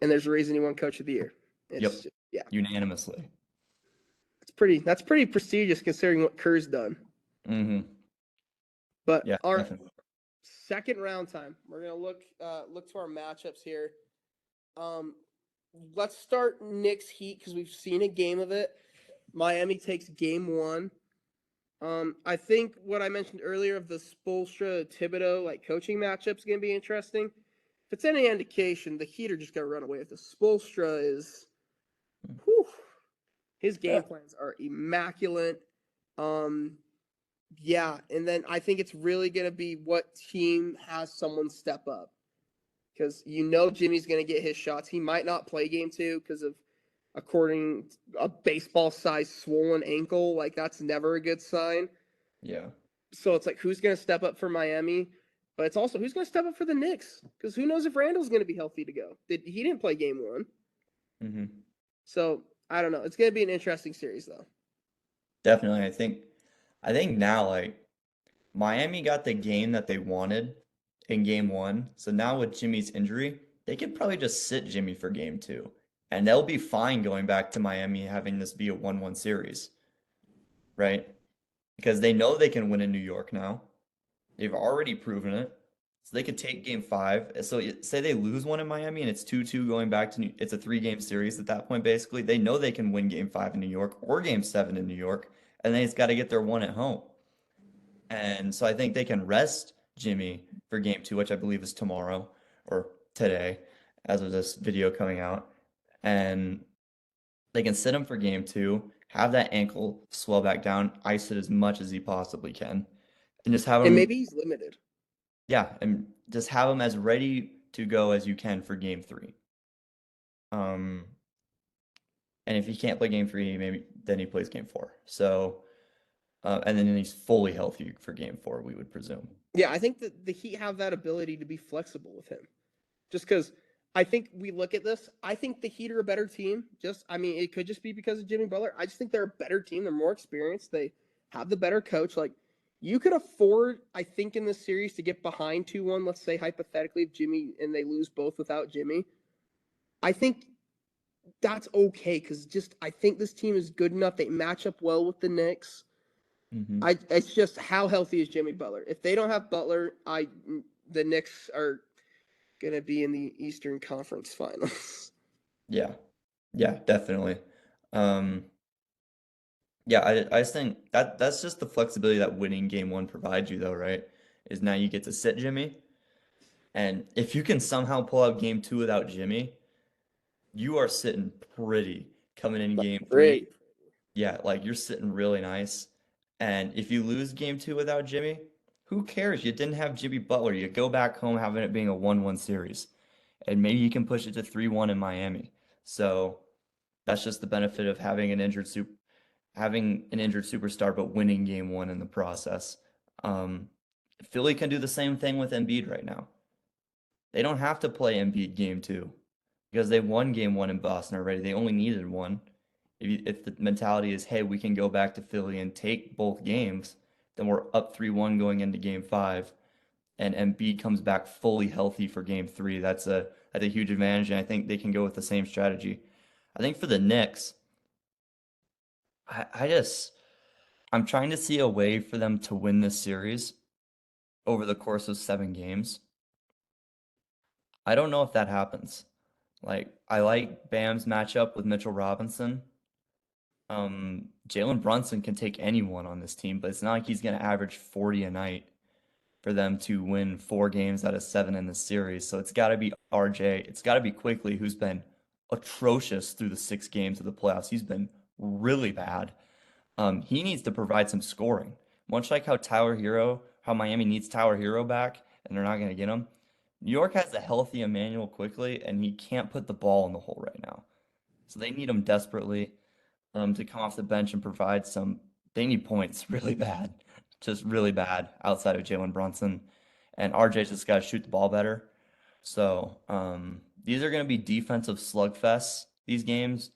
and there's a reason he won Coach of the Year. It's Yep. just, yeah, Unanimously. that's pretty prestigious considering what Kerr's done. Mm-hmm. But Yeah, our definitely. second round time, we're gonna look to our matchups here. Let's start Knicks Heat because we've seen a game of it. Miami takes game one. I think what I mentioned earlier of the Spoelstra Thibodeau like coaching matchup is gonna be interesting. If it's any indication, the Heat are just gonna run away with this. Spoelstra is, whew, his Yeah. game plans are immaculate. Yeah, and then I think it's really gonna be what team has someone step up. Because Jimmy's gonna get his shots. He might not play game two because of according a baseball sized swollen ankle. Like that's never a good sign. Yeah. So it's like who's gonna step up for Miami? But it's also who's gonna step up for the Knicks? Because who knows if Randall's gonna be healthy to go. He didn't play game one. Mm-hmm. So I don't know. It's gonna be an interesting series though. Definitely. I think now like Miami got the game that they wanted in game one. So now with Jimmy's injury, they could probably just sit Jimmy for game two. And they'll be fine going back to Miami having this be a 1-1 series, right? Because they know they can win in New York now. They've already proven it. So they could take game five. So say they lose one in Miami and it's 2-2 going back to it's a 3-game series at that point, basically. They know they can win game five in New York or game seven in New York. And they just got to get their one at home. And so I think they can rest Jimmy for game two, which I believe is tomorrow or today, as of this video coming out. And they can sit him for game two, have that ankle swell back down, ice it as much as he possibly can, and just have And him, maybe he's limited. yeah, and just have him as ready to go as you can for game three. And if he can't play game three, maybe then he plays game four. So, and then he's fully healthy for game four, we would presume. Yeah, I think that the Heat have that ability to be flexible with him. Just because I think we look at this, I think the Heat are a better team. I mean, it could just be because of Jimmy Butler. I just think they're a better team. They're more experienced. They have the better coach. Like, you could afford, I think, in this series to get behind 2-1, let's say, hypothetically, if Jimmy and they lose both without Jimmy. I think that's okay because I think this team is good enough. They match up well with the Knicks. Mm-hmm. It's just how healthy is Jimmy Butler? If they don't have Butler, the Knicks are gonna be in the Eastern Conference Finals. Yeah, yeah, definitely. Um, yeah, I just think that's just the flexibility that winning game one provides you, though, right? Is now you get to sit Jimmy, and if you can somehow pull out game two without Jimmy, you are sitting pretty coming in game three. Great. Yeah, like you're sitting really nice. And if you lose game two without Jimmy, who cares? You didn't have Jimmy Butler. You go back home having it being a 1-1 series. And maybe you can push it to 3-1 in Miami. So that's just the benefit of having an injured superstar but winning game one in the process. Um, Philly can do the same thing with Embiid right now. They don't have to play Embiid game two because they won game one in Boston already. They only needed one. If the mentality is, hey, we can go back to Philly and take both games, then we're up 3-1 going into game five, and Embiid comes back fully healthy for game three. That's a huge advantage, and I think they can go with the same strategy. I think for the Knicks, I just I'm trying to see a way for them to win this series over the course of 7 games. I don't know if that happens. Like I like Bam's matchup with Mitchell Robinson. Jalen Brunson can take anyone on this team, but it's not like he's going to average 40 a night for them to win 4 games out of 7 in this series. So it's got to be RJ. It's got to be Quickly, who's been atrocious through the 6 games of the playoffs. He's been really bad. He needs to provide some scoring, much like how Miami needs Tyler Hero back, and they're not going to get him. New York has a healthy Emmanuel Quickly, and he can't put the ball in the hole right now. So they need him desperately to come off the bench and provide some. They need points really bad, just really bad outside of Jalen Brunson. And RJ's just got to shoot the ball better. So these are going to be defensive slugfests, these games.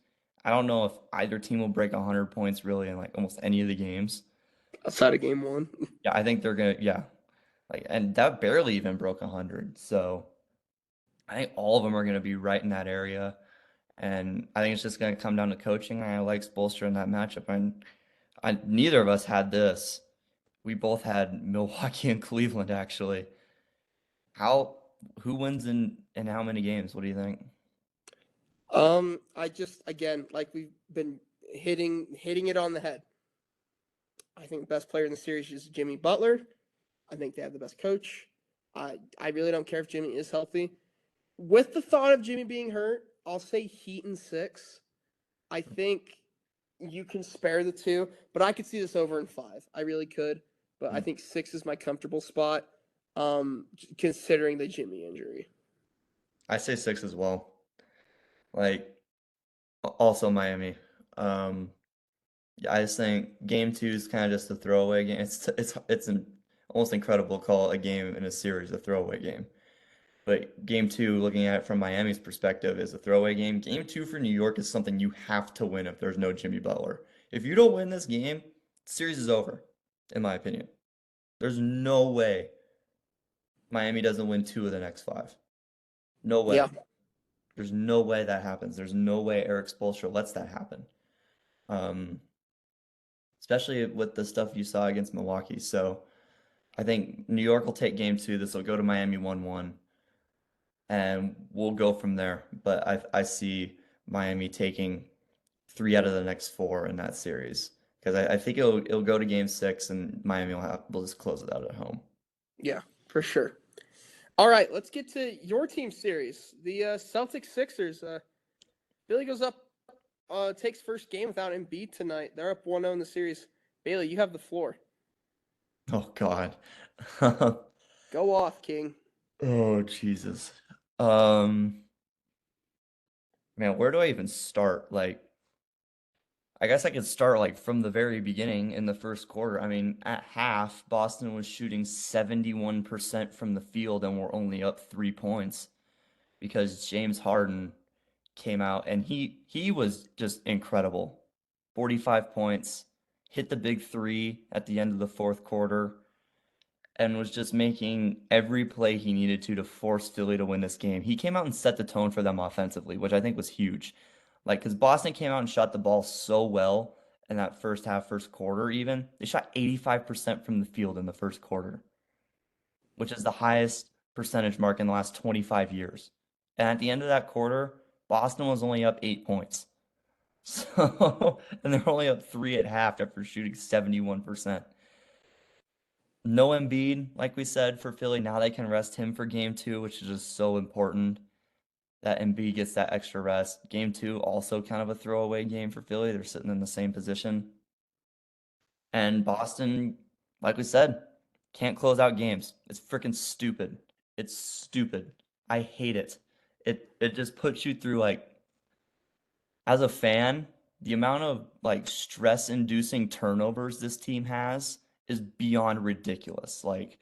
I don't know if either team will break 100 points really in like almost any of the games. Outside of game one. Yeah, I think they're going to, yeah. Like, and that barely even broke 100. So I think all of them are going to be right in that area. And I think it's just going to come down to coaching. And I like Spoelstra in that matchup. And neither of us had this. We both had Milwaukee and Cleveland, actually. How, who wins in how many games? What do you think? I just again, like we've been hitting it on the head. I think the best player in the series is Jimmy Butler. I think they have the best coach. I really don't care if Jimmy is healthy. With the thought of Jimmy being hurt, I'll say Heat in 6. I think you can spare the 2, but I could see this over in 5. I really could, but I think 6 is my comfortable spot, considering the Jimmy injury. I say 6 as well. Like, also Miami. Um, yeah, I just think game 2 is kind of just a throwaway game. It's an almost incredible to call a game in a series a throwaway game. But game 2, looking at it from Miami's perspective, is a throwaway game. Game 2 for New York is something you have to win if there's no Jimmy Butler. If you don't win this game, the series is over, in my opinion. There's no way Miami doesn't win 2 of the next 5. No way. Yeah, There's no way that happens. There's no way Eric Spoelstra lets that happen. Um, Especially with the stuff you saw against Milwaukee. So I think New York will take game 2. This will go to Miami 1-1, and we'll go from there. But I see Miami taking 3 out of the next 4 in that series because I think it'll go to game 6, and Miami will just close it out at home. yeah, for sure. All right, let's get to your team series. The Celtics Sixers. Billy goes up, takes first game without Embiid tonight. They're up 1-0 in the series. Bailey, you have the floor. Oh God. Go off, King. Oh Jesus. Um, Man, where do I even start? Like, I guess I could start like from the very beginning in the first quarter. I mean, at half, Boston was shooting 71% from the field and we're only up 3 points because James Harden came out and he was just incredible. 45 points, hit the big three at the end of the fourth quarter, and was just making every play he needed to force Philly to win this game. He came out and set the tone for them offensively, which I think was huge. Like, because Boston came out and shot the ball so well in that first half, first quarter, even. They shot 85% from the field in the first quarter, which is the highest percentage mark in the last 25 years. And at the end of that quarter, Boston was only up 8 points. So, and they're only up 3 at half after shooting 71%. No Embiid, like we said, for Philly. Now they can rest him for game 2, which is just so important that Embiid gets that extra rest. Game 2, also kind of a throwaway game for Philly. They're sitting in the same position. And Boston, like we said, can't close out games. It's freaking stupid. It's stupid. I hate it. It just puts you through like as a fan, the amount of like stress-inducing turnovers this team has is beyond ridiculous. Like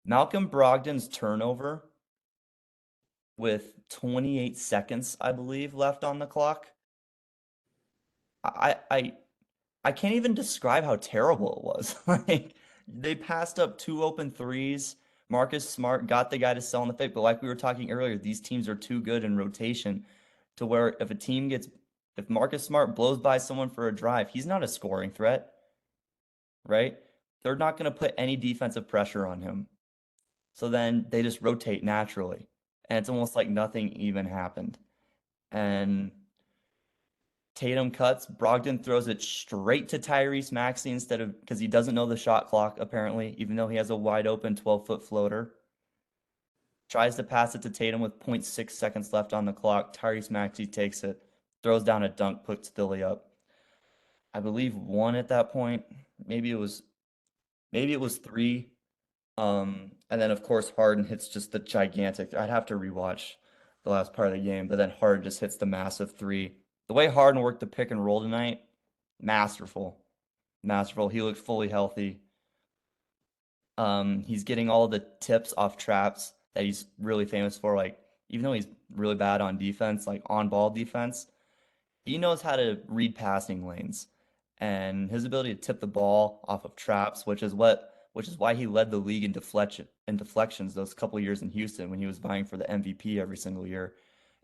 Malcolm Brogdon's turnover with 28 seconds, I believe, left on the clock. I I I can't even describe how terrible it was. Like they passed up 2 open threes. Marcus Smart got the guy to sell in the fake, but like we were talking earlier, these teams are too good in rotation to where if Marcus Smart blows by someone for a drive, he's not a scoring threat, right? They're not going to put any defensive pressure on him. So then they just rotate naturally. And it's almost like nothing even happened. And Tatum cuts, Brogdon throws it straight to Tyrese Maxey instead of because he doesn't know the shot clock, apparently, even though he has a wide open 12-foot floater. Tries to pass it to Tatum with 0.6 seconds left on the clock. Tyrese Maxey takes it, throws down a dunk, puts Philly up. I believe 1 at that point. Maybe it was 3. And then of course Harden hits just the gigantic. I'd have to rewatch the last part of the game, but then Harden just hits the massive 3. The way Harden worked the pick and roll tonight, masterful, masterful. He looked fully healthy. He's getting all the tips off traps that he's really famous for. Like even though he's really bad on defense, like on ball defense, he knows how to read passing lanes, and his ability to tip the ball off of traps, which is what which is why he led the league in deflections those couple years in Houston when he was vying for the MVP every single year,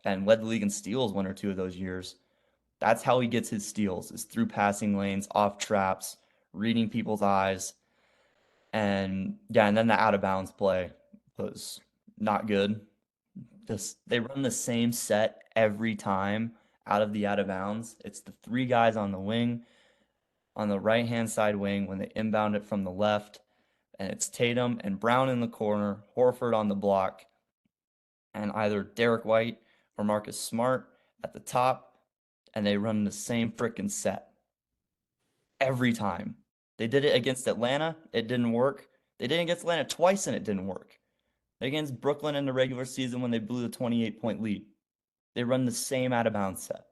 and led the league in steals 1 or 2 of those years. That's how he gets his steals, is through passing lanes, off traps, reading people's eyes. And yeah, and then the out of bounds play was not good. They run the same set every time out of the out of bounds. It's the 3 guys on the wing, on the right hand side wing when they inbound it from the left, and it's Tatum and Brown in the corner, Horford on the block, and either Derek White or Marcus Smart at the top, and they run the same freaking set every time. They did it against Atlanta, it didn't work. They did it against Atlanta twice and it didn't work. Against Brooklyn in the regular season when they blew the 28-point lead. They run the same out of bounds set.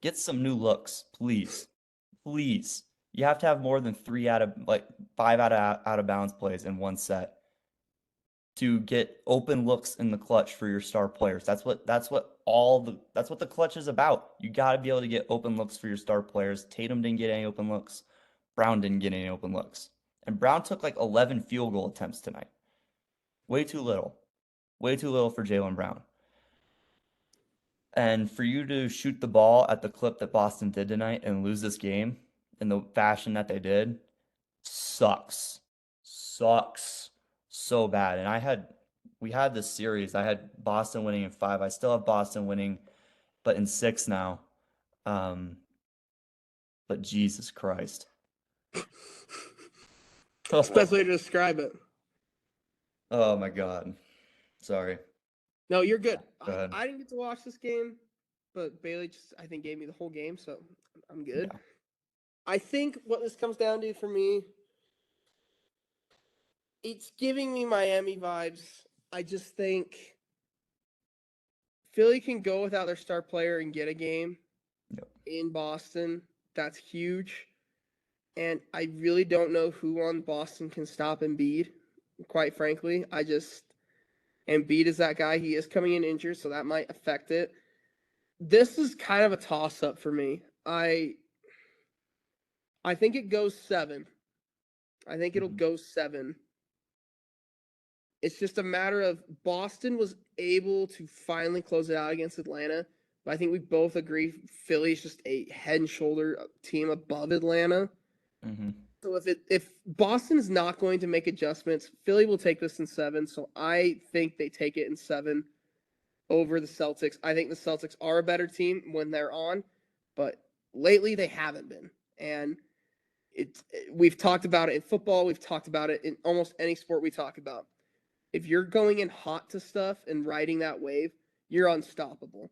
Get some new looks, please. Please. You have to have more than 5 out of bounds plays in one set to get open looks in the clutch for your star players. That's what the clutch is about. You got to be able to get open looks for your star players. Tatum didn't get any open looks. Brown didn't get any open looks. And Brown took like 11 field goal attempts tonight. Way too little. Way too little for Jaylen Brown. And for you to shoot the ball at the clip that Boston did tonight and lose this game in the fashion that they did sucks. Sucks so bad. And we had this series. I had Boston winning in 5. I still have Boston winning, but in 6 now. But Jesus Christ. It's the best way to describe it. Oh my God. Sorry. No, you're good. Go ahead. I didn't get to watch this game, but Bailey just, I think, gave me the whole game, so I'm good. Yeah. I think what this comes down to for me, it's giving me Miami vibes. I just think Philly can go without their star player and get a game in Boston. That's huge. And I really don't know who on Boston can stop Embiid, quite frankly. Embiid is that guy. He is coming in injured, so that might affect it. This is kind of a toss-up for me. I think it goes 7. I think it'll go 7. It's just a matter of Boston was able to finally close it out against Atlanta, but I think we both agree Philly's just a head and shoulder team above Atlanta. Mm-hmm. So if Boston is not going to make adjustments, Philly will take this in 7. So I think they take it in 7 over the Celtics. I think the Celtics are a better team when they're on, but lately they haven't been. And we've talked about it in football. We've talked about it in almost any sport we talk about. If you're going in hot to stuff and riding that wave, you're unstoppable.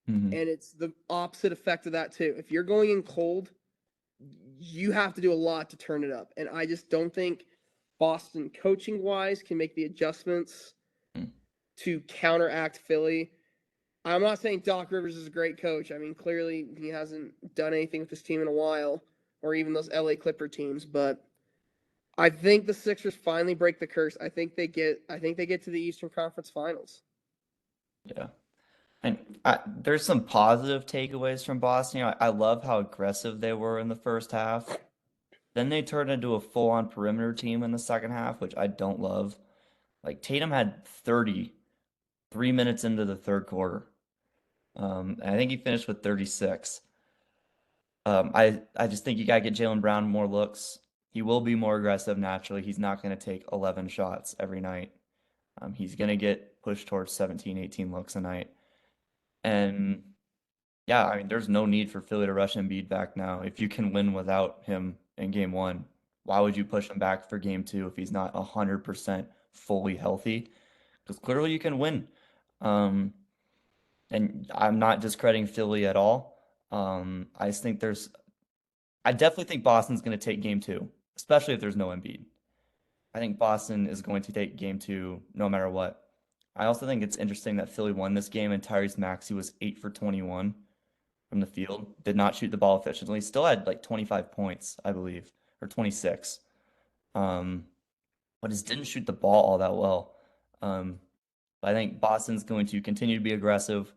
Mm-hmm. And it's the opposite effect of that too. If you're going in cold, you have to do a lot to turn it up. And I just don't think Boston coaching-wise can make the adjustments to counteract Philly. I'm not saying Doc Rivers is a great coach. I mean, clearly he hasn't done anything with this team in a while, or even those LA Clipper teams, but I think the Sixers finally break the curse. I think they get to the Eastern Conference Finals. Yeah. And there's some positive takeaways from Boston. I love how aggressive they were in the first half. Then they turned into a full-on perimeter team in the second half, which I don't love. Like Tatum had 30 3 minutes into the third quarter. I think he finished with 36. I just think you gotta get Jaylen Brown more looks. He will be more aggressive naturally. He's not going to take 11 shots every night. He's going to get pushed towards 17, 18 looks a night. And yeah, I mean, there's no need for Philly to rush Embiid back now. If you can win without him in game 1, why would you push him back for game 2 if he's not 100% fully healthy? Because clearly you can win. And I'm not discrediting Philly at all. I just think I definitely think Boston's going to take game 2, especially if there's no Embiid. I think Boston is going to take game 2 no matter what. I also think it's interesting that Philly won this game and Tyrese Maxey was 8 for 21 from the field. Did not shoot the ball efficiently. Still had like 25 points, I believe, or 26. But just didn't shoot the ball all that well. I think Boston's going to continue to be aggressive,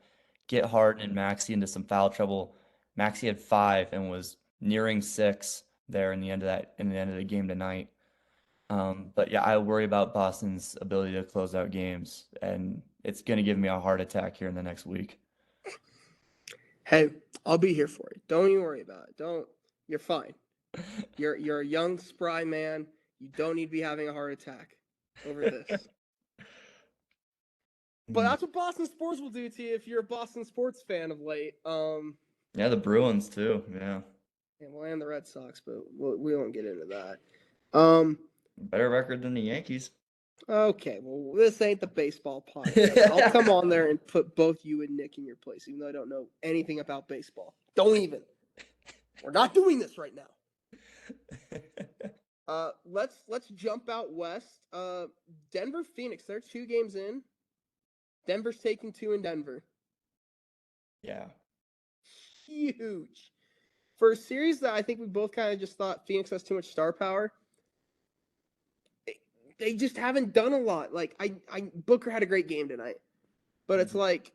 get Harden and Maxey into some foul trouble. Maxey had 5 and was nearing 6 there in the end of the game tonight. But yeah, I worry about Boston's ability to close out games, and it's going to give me a heart attack here in the next week. Hey, I'll be here for you. Don't even worry about it. You're fine. You're a young, spry man. You don't need to be having a heart attack over this. But that's what Boston sports will do to you if you're a Boston sports fan of late. Yeah, the Bruins too. Yeah. And the Red Sox, but we won't get into that. Better record than the Yankees. Okay, well, this ain't the baseball podcast. I'll come on there and put both you and Nick in your place, even though I don't know anything about baseball. Don't even. We're not doing this right now. Let's jump out west. Denver, Phoenix. They're 2 games in. Denver's taking 2 in Denver. Yeah. Huge. For a series that I think we both kind of just thought Phoenix has too much star power. They just haven't done a lot. Like Booker had a great game tonight, but it's like,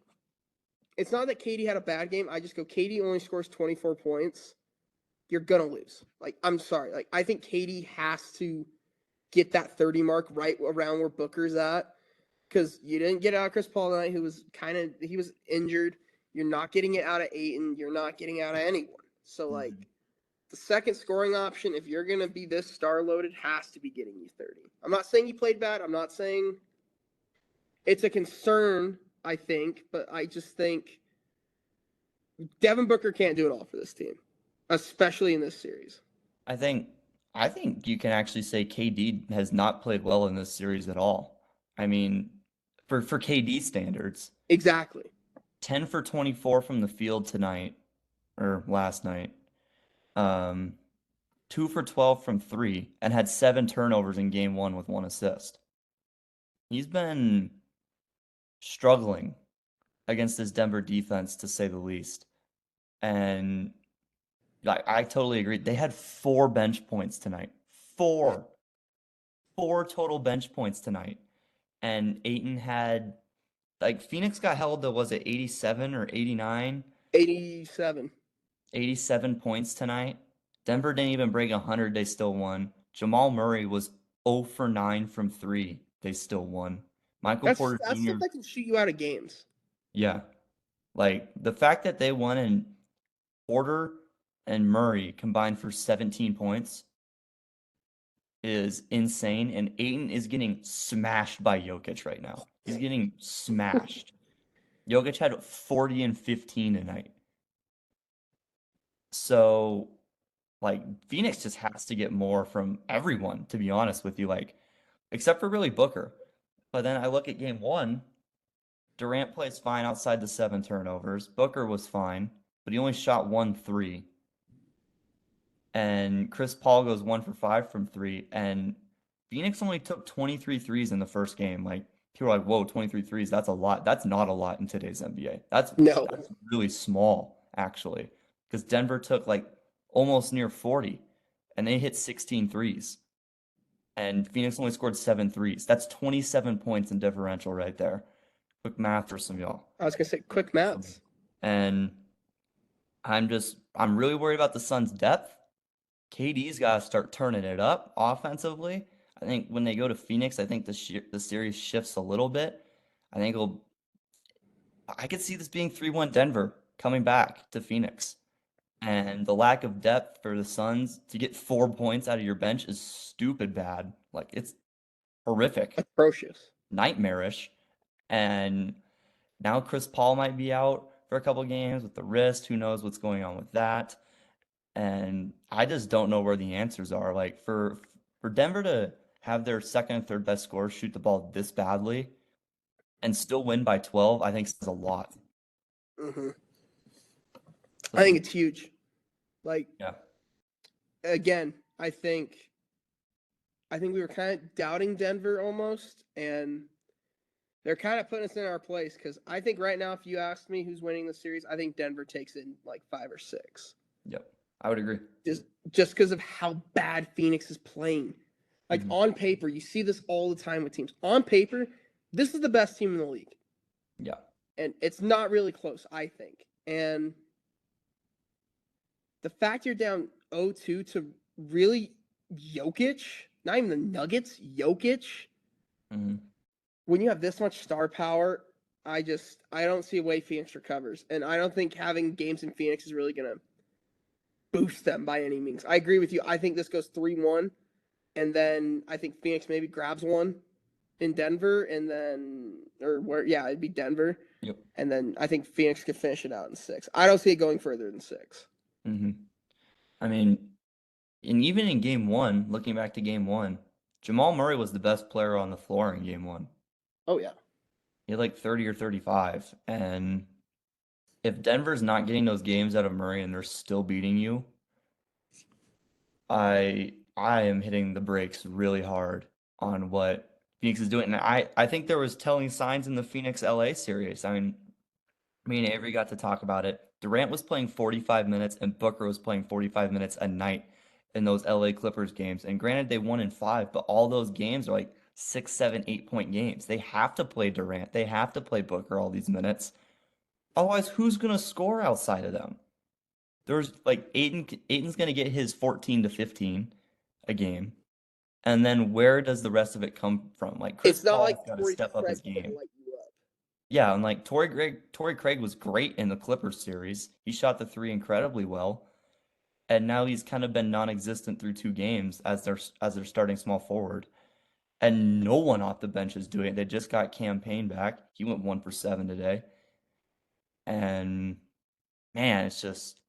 it's not that KD had a bad game. I just go, KD only scores 24 points. You're gonna lose. Like, I'm sorry. Like, I think KD has to get that 30 mark right around where Booker's at, because you didn't get out of Chris Paul tonight, who was he was injured. You're not getting it out of Ayton. You're not getting out of anyone. So like. The second scoring option, if you're going to be this star-loaded, has to be getting you 30. I'm not saying he played bad. I'm not saying it's a concern, I think. But I just think Devin Booker can't do it all for this team, especially in this series. I think you can actually say KD has not played well in this series at all. I mean, for KD standards. Exactly. 10 for 24 from the field tonight, or last night. 2 for 12 from 3, and had 7 turnovers in game 1 with 1 assist. He's been struggling against this Denver defense, to say the least. And I totally agree. They had 4 bench points tonight. 4 total bench points tonight. And Ayton had, like, Phoenix got held to, was it 87 or 89? 87. 87 points tonight. Denver didn't even break 100. They still won. Jamal Murray was 0 for 9 from 3. They still won. Michael Porter That's Jr. stuff that can shoot you out of games. Yeah. Like, the fact that they won and Porter and Murray combined for 17 points is insane. And Ayton is getting smashed by Jokic right now. He's getting smashed. Jokic had 40 and 15 tonight. So, like, Phoenix just has to get more from everyone, to be honest with you, like, except for really Booker. But then I look at game 1, Durant plays fine outside the 7 turnovers. Booker was fine, but he only shot 1 3. And Chris Paul goes 1 for 5 from 3. And Phoenix only took 23 threes in the first game. Like, people are like, whoa, 23 threes, that's a lot. That's not a lot in today's NBA. That's really small, actually. Because Denver took like almost near 40, and they hit 16 threes. And Phoenix only scored 7 threes. That's 27 points in differential right there. Quick math for some of y'all. I was going to say quick maths. And I'm really worried about the Suns' depth. KD's got to start turning it up offensively. I think when they go to Phoenix, I think the series shifts a little bit. I could see this being 3-1 Denver coming back to Phoenix. And the lack of depth for the Suns to get 4 points out of your bench is stupid bad. Like, it's horrific. Atrocious. Nightmarish. And now Chris Paul might be out for a couple games with the wrist. Who knows what's going on with that? And I just don't know where the answers are. Like, for Denver to have their second and third best scorers shoot the ball this badly and still win by 12, I think says a lot. Mm-hmm. I think it's huge. Like, yeah. Again, I think we were kind of doubting Denver almost, and they're kind of putting us in our place, because I think right now, if you ask me who's winning the series, I think Denver takes it in like 5 or 6. Yep, I would agree. Just because of how bad Phoenix is playing. Like, on paper, you see this all the time with teams. On paper, this is the best team in the league. Yeah. And it's not really close, I think. And the fact you're down 0-2 to really Jokic, not even the Nuggets, Jokic. hmm When you have this much star power, I don't see a way Phoenix recovers, and I don't think having games in Phoenix is really gonna boost them by any means. I agree with you. I think this goes 3-1, and then I think Phoenix maybe grabs one in Denver, and then it'd be Denver, Yep. and then I think Phoenix could finish it out in 6. I don't see it going further than 6. hmm I mean, and even in game one, looking back to game one, Jamal Murray was the best player on the floor in game one. Oh yeah. He had like 30 or 35. And if Denver's not getting those games out of Murray and they're still beating you, I am hitting the brakes really hard on what Phoenix is doing. And I think there was telling signs in the Phoenix LA series. I mean, me and Avery got to talk about it. Durant was playing 45 minutes and Booker was playing 45 minutes a night in those LA Clippers games. And granted, they won in 5, but all those games are like 6, 7, 8 point games. They have to play Durant. They have to play Booker all these minutes. Otherwise, who's going to score outside of them? There's like Aiton's going to get his 14 to 15 a game. And then where does the rest of it come from? Like Chris It's not Paul's like got to Torrey step up his Craig's gonna game. light you up. Yeah, and like Torrey Craig was great in the Clippers series. He shot the three incredibly well, and now he's kind of been non-existent through 2 games as their starting small forward. And no one off the bench is doing it. They just got Campaign back. He went 1 for 7 today. And man, it's just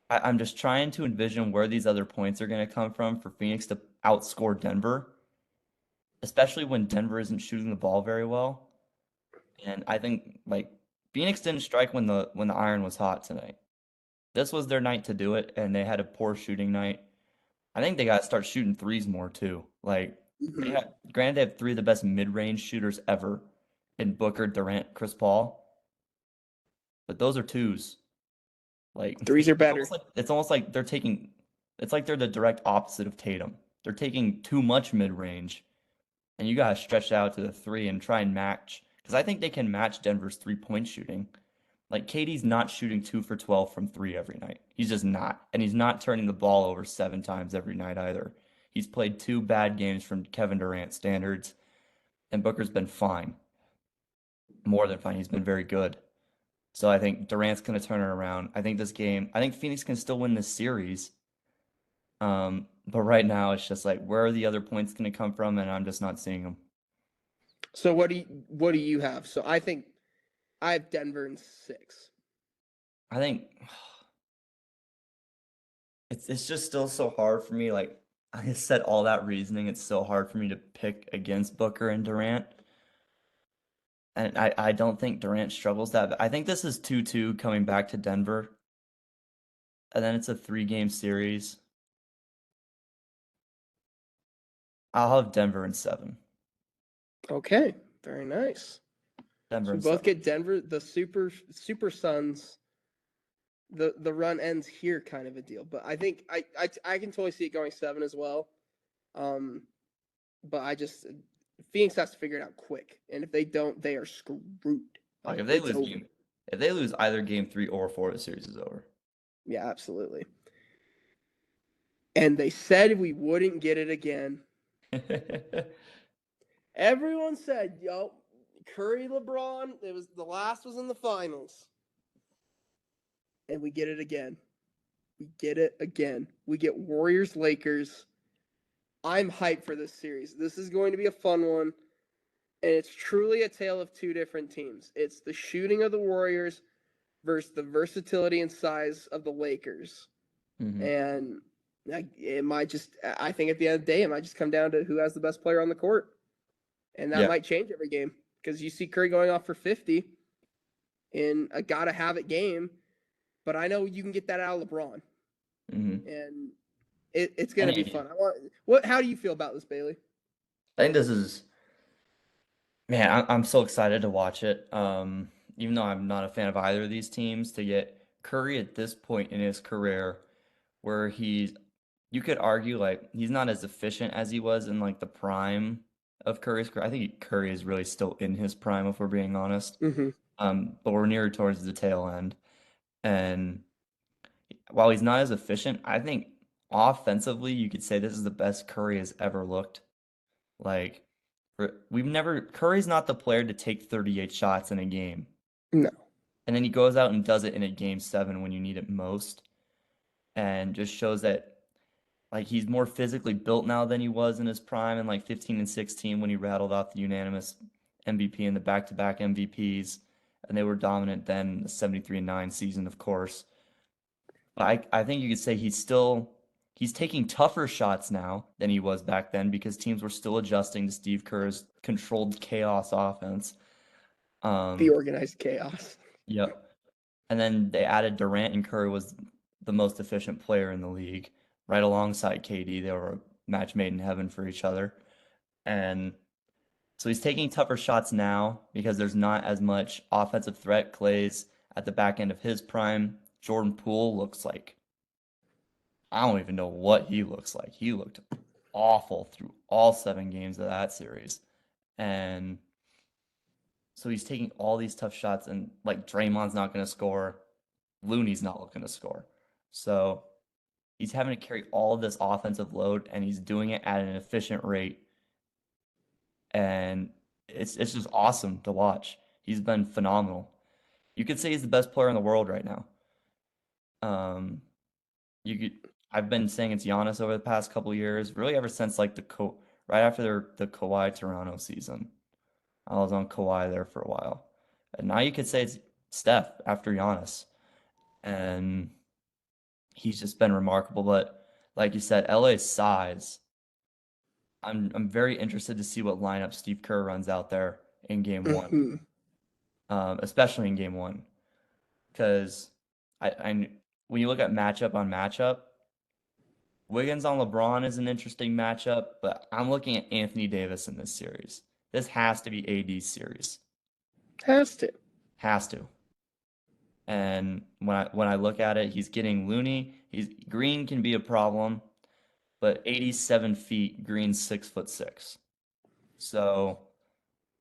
I'm just trying to envision where these other points are going to come from for Phoenix to outscore Denver, especially when Denver isn't shooting the ball very well. And I think like Phoenix didn't strike when the iron was hot tonight. This was their night to do it, and they had a poor shooting night. I think they got to start shooting threes more too. Like Mm-hmm. granted, they have 3 of the best mid-range shooters ever in Booker, Durant, Chris Paul, but those are twos. Like Threes are better. it's almost like it's like they're the direct opposite of Tatum. They're taking too much mid-range, and you gotta stretch out to the 3 and try and match. Because I think they can match Denver's 3-point shooting. Like KD's not shooting 2 for 12 from 3 every night. He's just not, and he's not turning the ball over 7 times every night either. He's played 2 bad games from Kevin Durant standards, and Booker's been fine, more than fine. He's been very good. So I think Durant's going to turn it around. I think Phoenix can still win this series. But right now it's just like, where are the other points going to come from? And I'm just not seeing them. So what do you have? So I think I have Denver in 6. I think it's just still so hard for me. Like I said, all that reasoning, it's so hard for me to pick against Booker and Durant. And I don't think Durant struggles that. I think this is 2-2 coming back to Denver. And then it's a 3-game series. I'll have Denver in 7. Okay, very nice. Denver So we in both 7. get Denver, the Super Suns. The run ends here, kind of a deal. But I think I can totally see it going 7 as well. But Phoenix has to figure it out quick, and if they don't, they are screwed. Like if It's over. if they lose either game 3 or 4, the series is over. Yeah, absolutely. And they said we wouldn't get it again. Everyone said, "Yo, Curry, LeBron." The last was in the finals, and we get it again. We get it again. We get Warriors, Lakers. I'm hyped for this series. This is going to be a fun one, and it's truly a tale of 2 different teams. It's the shooting of the Warriors versus the versatility and size of the Lakers. Mhm. And it might just, I think at the end of the day, it might just come down to who has the best player on the court. And that Yeah. might change every game because you see Curry going off for 50 in a gotta have it game. But I know you can get that out of LeBron. Mhm. And it's going to be And fun. How do you feel about this, Bailey? I think this is man, I'm so excited to watch it. Even though I'm not a fan of either of these teams, to get Curry at this point in his career where you could argue like he's not as efficient as he was in like the prime of Curry's career. I think Curry is really still in his prime if we're being honest. Mm-hmm. But we're near towards the tail end. And while he's not as efficient, I think offensively, you could say this is the best Curry has ever looked. Like, Curry's not the player to take 38 shots in a game. No. And then he goes out and does it in a game 7 when you need it most. And just shows that like he's more physically built now than he was in his prime in like 15 and 16 when he rattled off the unanimous MVP and the back-to-back MVPs. And they were dominant then, the 73 and 9 season, of course. But I think you could say he's taking tougher shots now than he was back then because teams were still adjusting to Steve Kerr's controlled chaos offense. The organized chaos. Yep. And then they added Durant, and Curry was the most efficient player in the league, right alongside KD. They were a match made in heaven for each other. And so he's taking tougher shots now because there's not as much offensive threat. Clay's at the back end of his prime. Jordan Poole looks like, I don't even know what he looks like. He looked awful through all 7 games of that series. And so he's taking all these tough shots, and like Draymond's not going to score. Looney's not looking to score. So he's having to carry all of this offensive load, and he's doing it at an efficient rate. And it's just awesome to watch. He's been phenomenal. You could say he's the best player in the world right now. You could I've been saying it's Giannis over the past couple of years, really ever since like right after the Kawhi Toronto season. I was on Kawhi there for a while. And now you could say it's Steph after Giannis. And he's just been remarkable. But like you said, LA's size. I'm very interested to see what lineup Steve Kerr runs out there in game one, especially in game one, because I when you look at matchup on matchup, Wiggins on LeBron is an interesting matchup, but I'm looking at Anthony Davis in this series. This has to be AD's series. Has to. Has to. And when I look at it, he's getting Looney. Green can be a problem, but 87 feet, Green's 6'6". So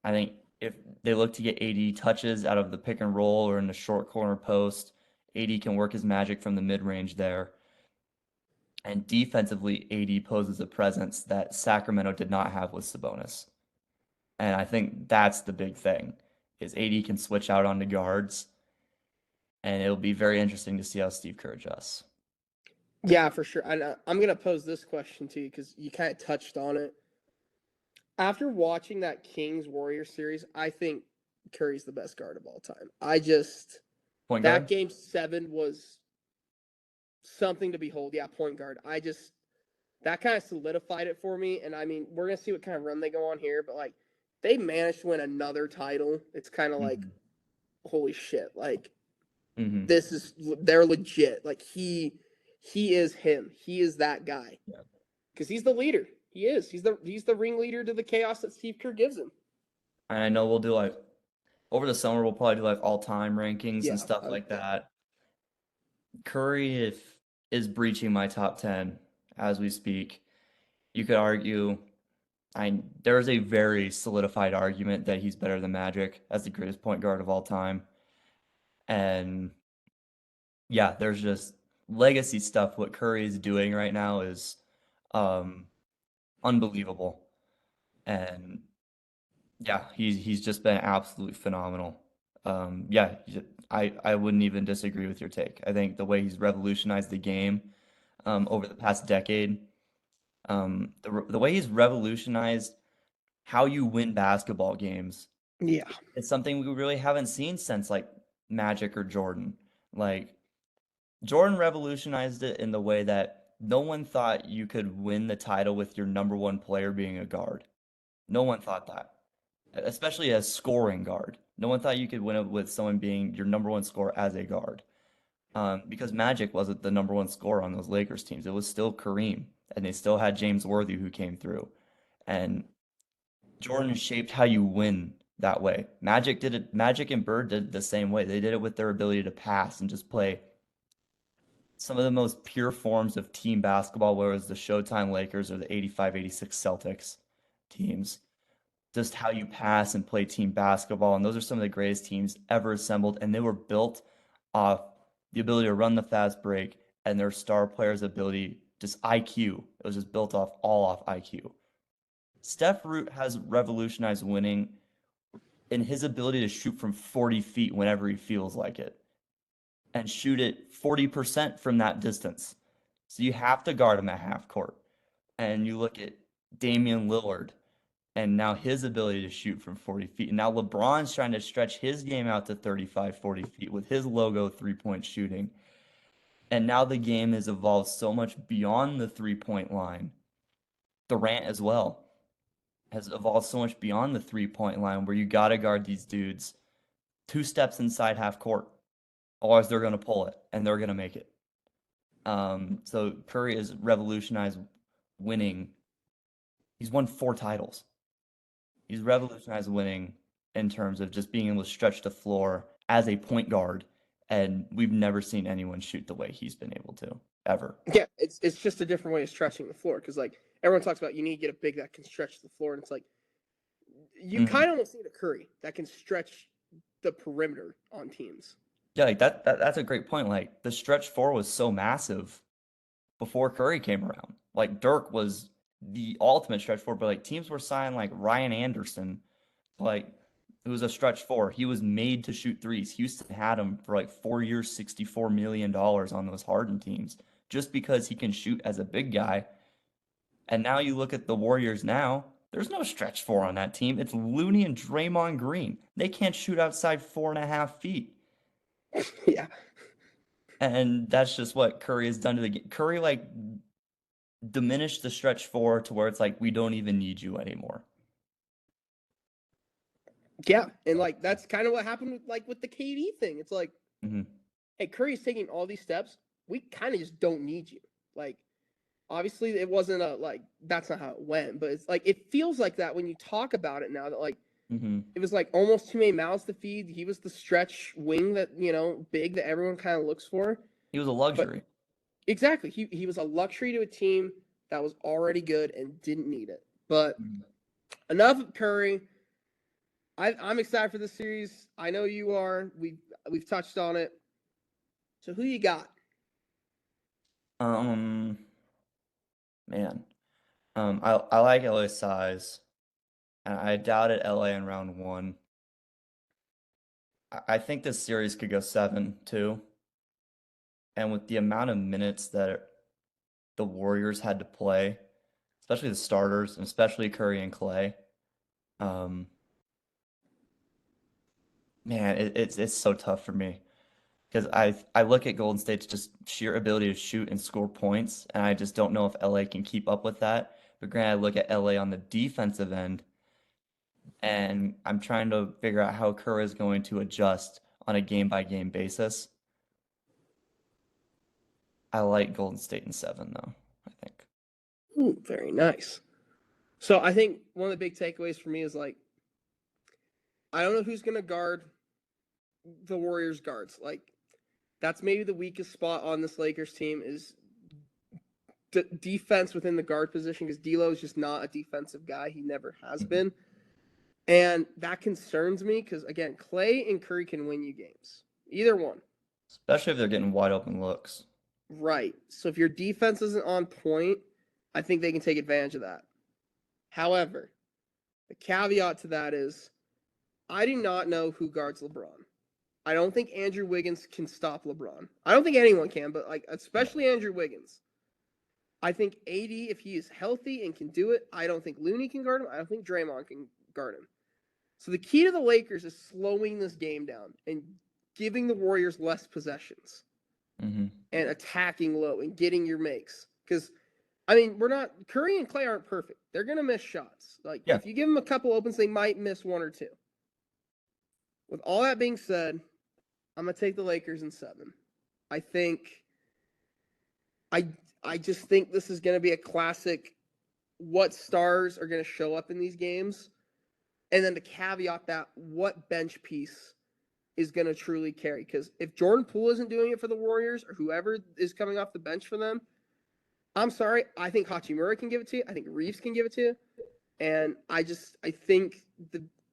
I think if they look to get AD touches out of the pick and roll or in the short corner post, AD can work his magic from the mid range there. And defensively, AD poses a presence that Sacramento did not have with Sabonis. And I think that's the big thing, is AD can switch out onto guards. And it'll be very interesting to see how Steve Kerr adjusts. Yeah, for sure. And I'm going to pose this question to you because you kind of touched on it. After watching that Kings-Warriors series, I think Curry's the best guard of all time. Point that guard? game 7 was something to behold. Yeah, point guard. That kind of solidified it for me. And I mean, we're going to see what kind of run they go on here, but like they managed to win another title. It's kind of like, holy shit. Like, they're legit. Like he is him. He is that guy. Because he's the leader. He is. He's the ringleader to the chaos that Steve Kerr gives him. And I know we'll do like over the summer we'll probably do like all-time rankings and stuff like that. Curry is breaching my top 10 as we speak. You could argue there's a very solidified argument that he's better than Magic as the greatest point guard of all time. And yeah, there's just legacy stuff. What Curry is doing right now is unbelievable. And yeah, he's just been absolutely phenomenal. Yeah, I wouldn't even disagree with your take. I think the way he's revolutionized the game over the past decade, the way he's revolutionized how you win basketball games, it's something we really haven't seen since like Magic or Jordan. Like Jordan revolutionized it in the way that no one thought you could win the title with your number one player being a guard. No one thought that, especially as scoring guard. No one thought you could win it with someone being your number one scorer as a guard. Because Magic wasn't the number one scorer on those Lakers teams. It was still Kareem, and they still had James Worthy who came through. And Jordan shaped how you win that way. Magic did it. Magic and Bird did it the same way. They did it with their ability to pass and just play some of the most pure forms of team basketball, whether it was the Showtime Lakers or the 85-86 Celtics teams. Just how you pass and play team basketball. And those are some of the greatest teams ever assembled. And they were built off the ability to run the fast break and their star players' ability just IQ. It was just built all off IQ. Steph Root has revolutionized winning in his ability to shoot from 40 feet whenever he feels like it and shoot it 40% from that distance. So you have to guard him at half court. And you look at Damian Lillard and now his ability to shoot from 40 feet. And now LeBron's trying to stretch his game out to 35, 40 feet with his logo three-point shooting. And now the game has evolved so much beyond the three-point line. Durant as well has evolved so much beyond the three-point line where you got to guard these dudes 2 steps inside half court. Otherwise, they're going to pull it and they're going to make it. So Curry has revolutionized winning. He's won 4 titles. He's revolutionized winning in terms of just being able to stretch the floor as a point guard, and we've never seen anyone shoot the way he's been able to, ever. Yeah, it's just a different way of stretching the floor because like everyone talks about you need to get a big that can stretch the floor, and it's like you kind of almost need a Curry that can stretch the perimeter on teams. Yeah, like that's a great point. Like the stretch 4 was so massive before Curry came around. Like Dirk was the ultimate stretch 4, but like teams were signing like Ryan Anderson, like who was a stretch 4. He was made to shoot threes. Houston had him for like 4 years, $64 million on those Harden teams, just because he can shoot as a big guy. And now you look at the Warriors now, there's no stretch 4 on that team. It's Looney and Draymond Green. They can't shoot outside 4.5 feet. Yeah. And that's just what Curry has done to the game. Curry like diminished the stretch 4 to where it's like we don't even need you anymore. Yeah, and like that's kind of what happened with the KD thing. It's like, Mhm. hey, Curry's taking all these steps. We kind of just don't need you. Like, obviously, it wasn't that's not how it went, but it's like it feels like that when you talk about it now that like it was like almost too many mouths to feed. He was the stretch wing that big that everyone kind of looks for. He was a luxury. But exactly, he was a luxury to a team that was already good and didn't need it. But enough of Curry. I'm excited for this series. I know you are. We've touched on it. So who you got? Man. I like LA's size. And I doubted LA in round 1. I think this series could go 7-2. And with the amount of minutes that the Warriors had to play, especially the starters, and especially Curry and Clay, man, it's so tough for me because I look at Golden State's just sheer ability to shoot and score points, and I just don't know if LA can keep up with that. But granted, I look at LA on the defensive end, and I'm trying to figure out how Curry is going to adjust on a game-by-game basis. I like Golden State in 7, though, I think. Ooh, very nice. So I think one of the big takeaways for me is like, I don't know who's going to guard the Warriors guards. Like, that's maybe the weakest spot on this Lakers team is defense within the guard position because D'Lo is just not a defensive guy. He never has been. And that concerns me because, again, Clay and Curry can win you games. Either one. Especially if they're getting wide open looks. Right. So if your defense isn't on point, I think they can take advantage of that. However, the caveat to that is I do not know who guards LeBron. I don't think Andrew Wiggins can stop LeBron. I don't think anyone can, but like especially Andrew Wiggins. I think AD, if he is healthy and can do it, I don't think Looney can guard him. I don't think Draymond can guard him. So the key to the Lakers is slowing this game down and giving the Warriors less possessions and attacking low and getting your makes. Because, I mean, Curry and Clay aren't perfect. They're going to miss shots. Like, if you give them a couple opens, they might miss 1 or 2. With all that being said, I'm going to take the Lakers in 7. I think, I just think this is going to be a classic what stars are going to show up in these games. And then to caveat that, what bench piece is going to truly carry? Because if Jordan Poole isn't doing it for the Warriors or whoever is coming off the bench for them, I'm sorry. I think Hachimura can give it to you. I think Reeves can give it to you. And I think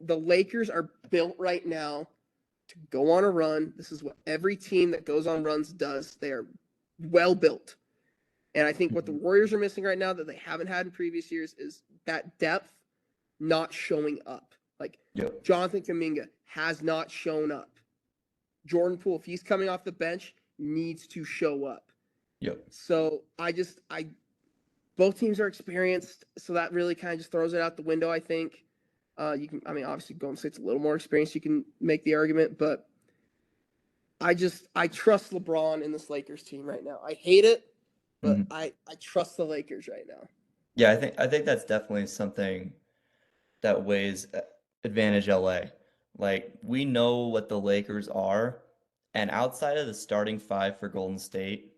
the Lakers are built right now to go on a run. This is what every team that goes on runs does. They are well built. And I think what the Mhm. Warriors are missing right now that they haven't had in previous years is that depth not showing up. Like Yep. Jonathan Kuminga has not shown up. Jordan Poole, if he's coming off the bench, needs to show up. Yep. So both teams are experienced, so that really kind of just throws it out the window. I think obviously Golden State's a little more experienced. You can make the argument, but I trust LeBron in this Lakers team right now. I hate it, but Mhm. I trust the Lakers right now. Yeah, I think that's definitely something that weighs advantage LA. Like we know what the Lakers are, and outside of the starting five for Golden State,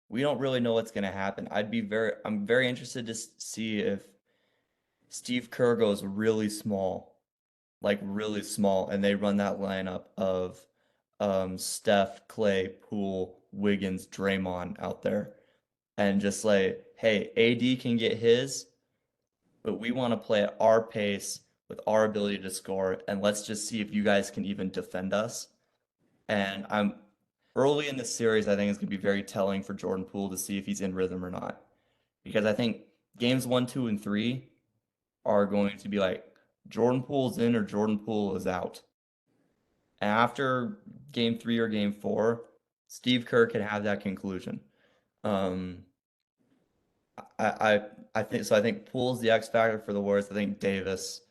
we don't really know what's going to happen. I'm very interested to see if Steve Kerr goes really small, like really small, and they run that lineup of Steph, Clay, Poole, Wiggins, Draymond out there, and just like, hey, AD can get his, but we want to play at our pace with our ability to score, and let's just see if you guys can even defend us. And I'm early in the series, I think it's going to be very telling for Jordan Poole to see if he's in rhythm or not. Because I think games 1, 2, and 3 are going to be like Jordan Poole's in or Jordan Poole is out. And after game 3 or game 4, Steve Kerr can have that conclusion. Um, I, I I think so. I think Poole's the X factor for the Warriors. I think Davis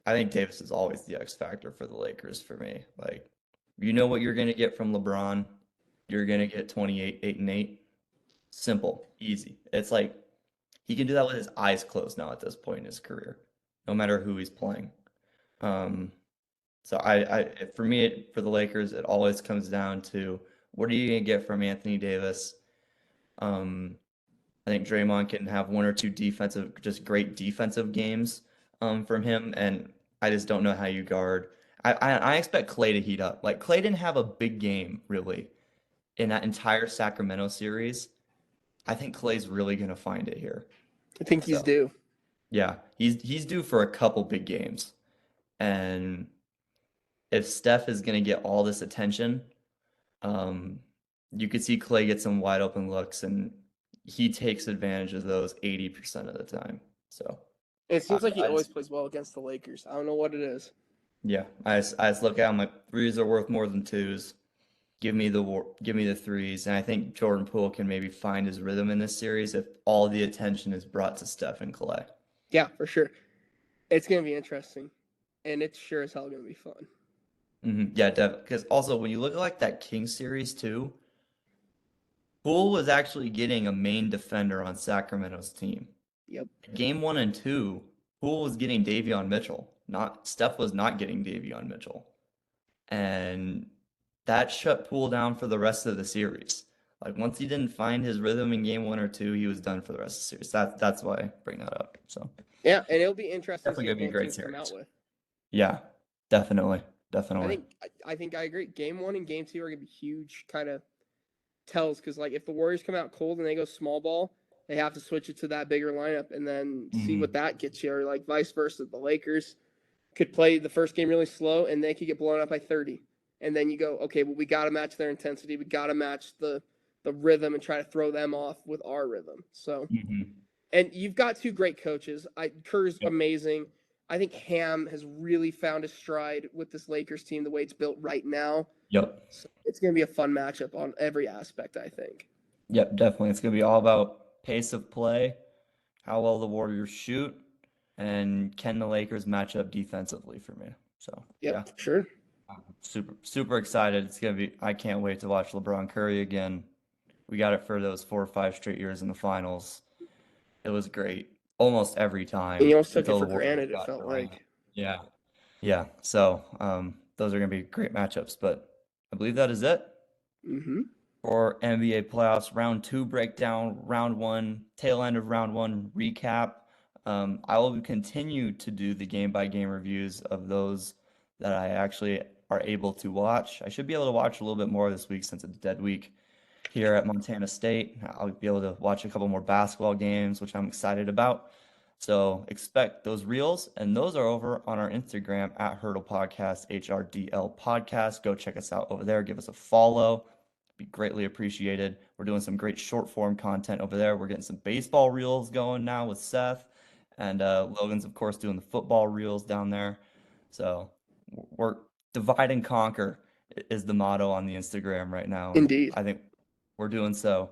is always the X factor for the Lakers for me. Like, you know what you're gonna get from LeBron. You're gonna get 28, 8 and 8. Simple, easy. It's like he can do that with his eyes closed now at this point in his career, no matter who he's playing. Um, so for me, for the Lakers, it always comes down to what are you gonna get from Anthony Davis? Um, I think Draymond can have one or two just great defensive games from him, and I just don't know how you guard. I expect Clay to heat up. Like Clay didn't have a big game really in that entire Sacramento series. I think Clay's really gonna find it here. I think he's So due. yeah, he's due for a couple big games, and if Steph is gonna get all this attention, um, you could see Clay get some wide open looks, and he takes advantage of those 80% of the time. So And it I, seems like he I always just plays well against the Lakers. I don't know what it is. yeah, I just look at him like threes are worth more than twos. Give me the threes, and I think Jordan Poole can maybe find his rhythm in this series if all the attention is brought to Steph and Clay. Yeah, for sure. It's gonna be interesting, and it's sure as hell gonna be fun. Yeah, because also when you look at like that King series too, Poole was actually getting a main defender on Sacramento's team. Yep. Game 1 and 2, Poole was getting Davion Mitchell. Not Steph was not getting Davion Mitchell. And that shut Poole down for the rest of the series. Like once he didn't find his rhythm in game 1 or 2, he was done for the rest of the series. That's why I bring that up. So Yeah, and it'll be interesting to definitely see gonna what be a both great teams come out series. with. Yeah, definitely. I Definitely. think I agree. Game 1 and Game 2 are gonna be huge kind of tells because like if the Warriors come out cold and they go small ball, they have to switch it to that bigger lineup and then see what Hmm. that gets you. Or like vice versa, the Lakers could play the first game really slow and they could get blown up by 30, and then you go, okay, well we got to match their intensity, we got to match the rhythm and try to throw them off with our rhythm. So, Hmm. and you've got two great coaches. Kerr's Yep. amazing. I think Ham has really found his stride with this Lakers team the way it's built right now. Yep. So it's going to be a fun matchup on every aspect, I think. Yep, definitely. It's gonna be all about pace of play, how well the Warriors shoot, and can the Lakers match up defensively for me. So yeah. Yep, sure. Super excited. I can't wait to watch LeBron Curry again. We got it for those 4 or 5 straight years in the finals. It was great almost every And time you almost took it until for the Warriors granted, it got felt Durant. like. Yeah. Yeah. So those are gonna be great matchups, but I believe that is it Mm-hmm. for NBA playoffs round 2 breakdown, round 1, tail end of round 1 recap. I will continue to do the game by game reviews of those that I actually are able to watch. I should be able to watch a little bit more this week since it's a dead week here at Montana State. I'll be able to watch a couple more basketball games, which I'm excited about. So expect those reels, and those are over on our Instagram at Hurdle Podcast, HRDL Podcast. Go check us out over there. Give us a follow. Be greatly appreciated. We're doing some great short form content over there. We're getting some baseball reels going now with Seth, and Logan's of course doing the football reels down there. So we're divide and conquer is the motto on the Instagram right now, and Indeed. I think we're doing so.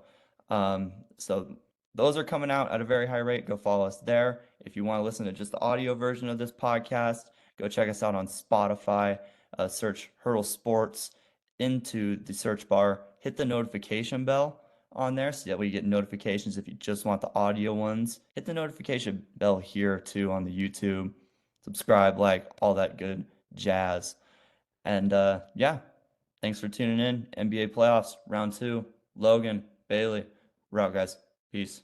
So those are coming out at a very high rate. Go follow us there. If you want to listen to just the audio version of this podcast, go check us out on Spotify. Search Hurdle Sports into the search bar. Hit the notification bell on there so that way you get notifications if you just want the audio ones. Hit the notification bell here too on the YouTube. Subscribe, like, all that good jazz. And yeah, thanks for tuning in. NBA playoffs, round 2. Logan, Bailey, we're out, guys. Peace.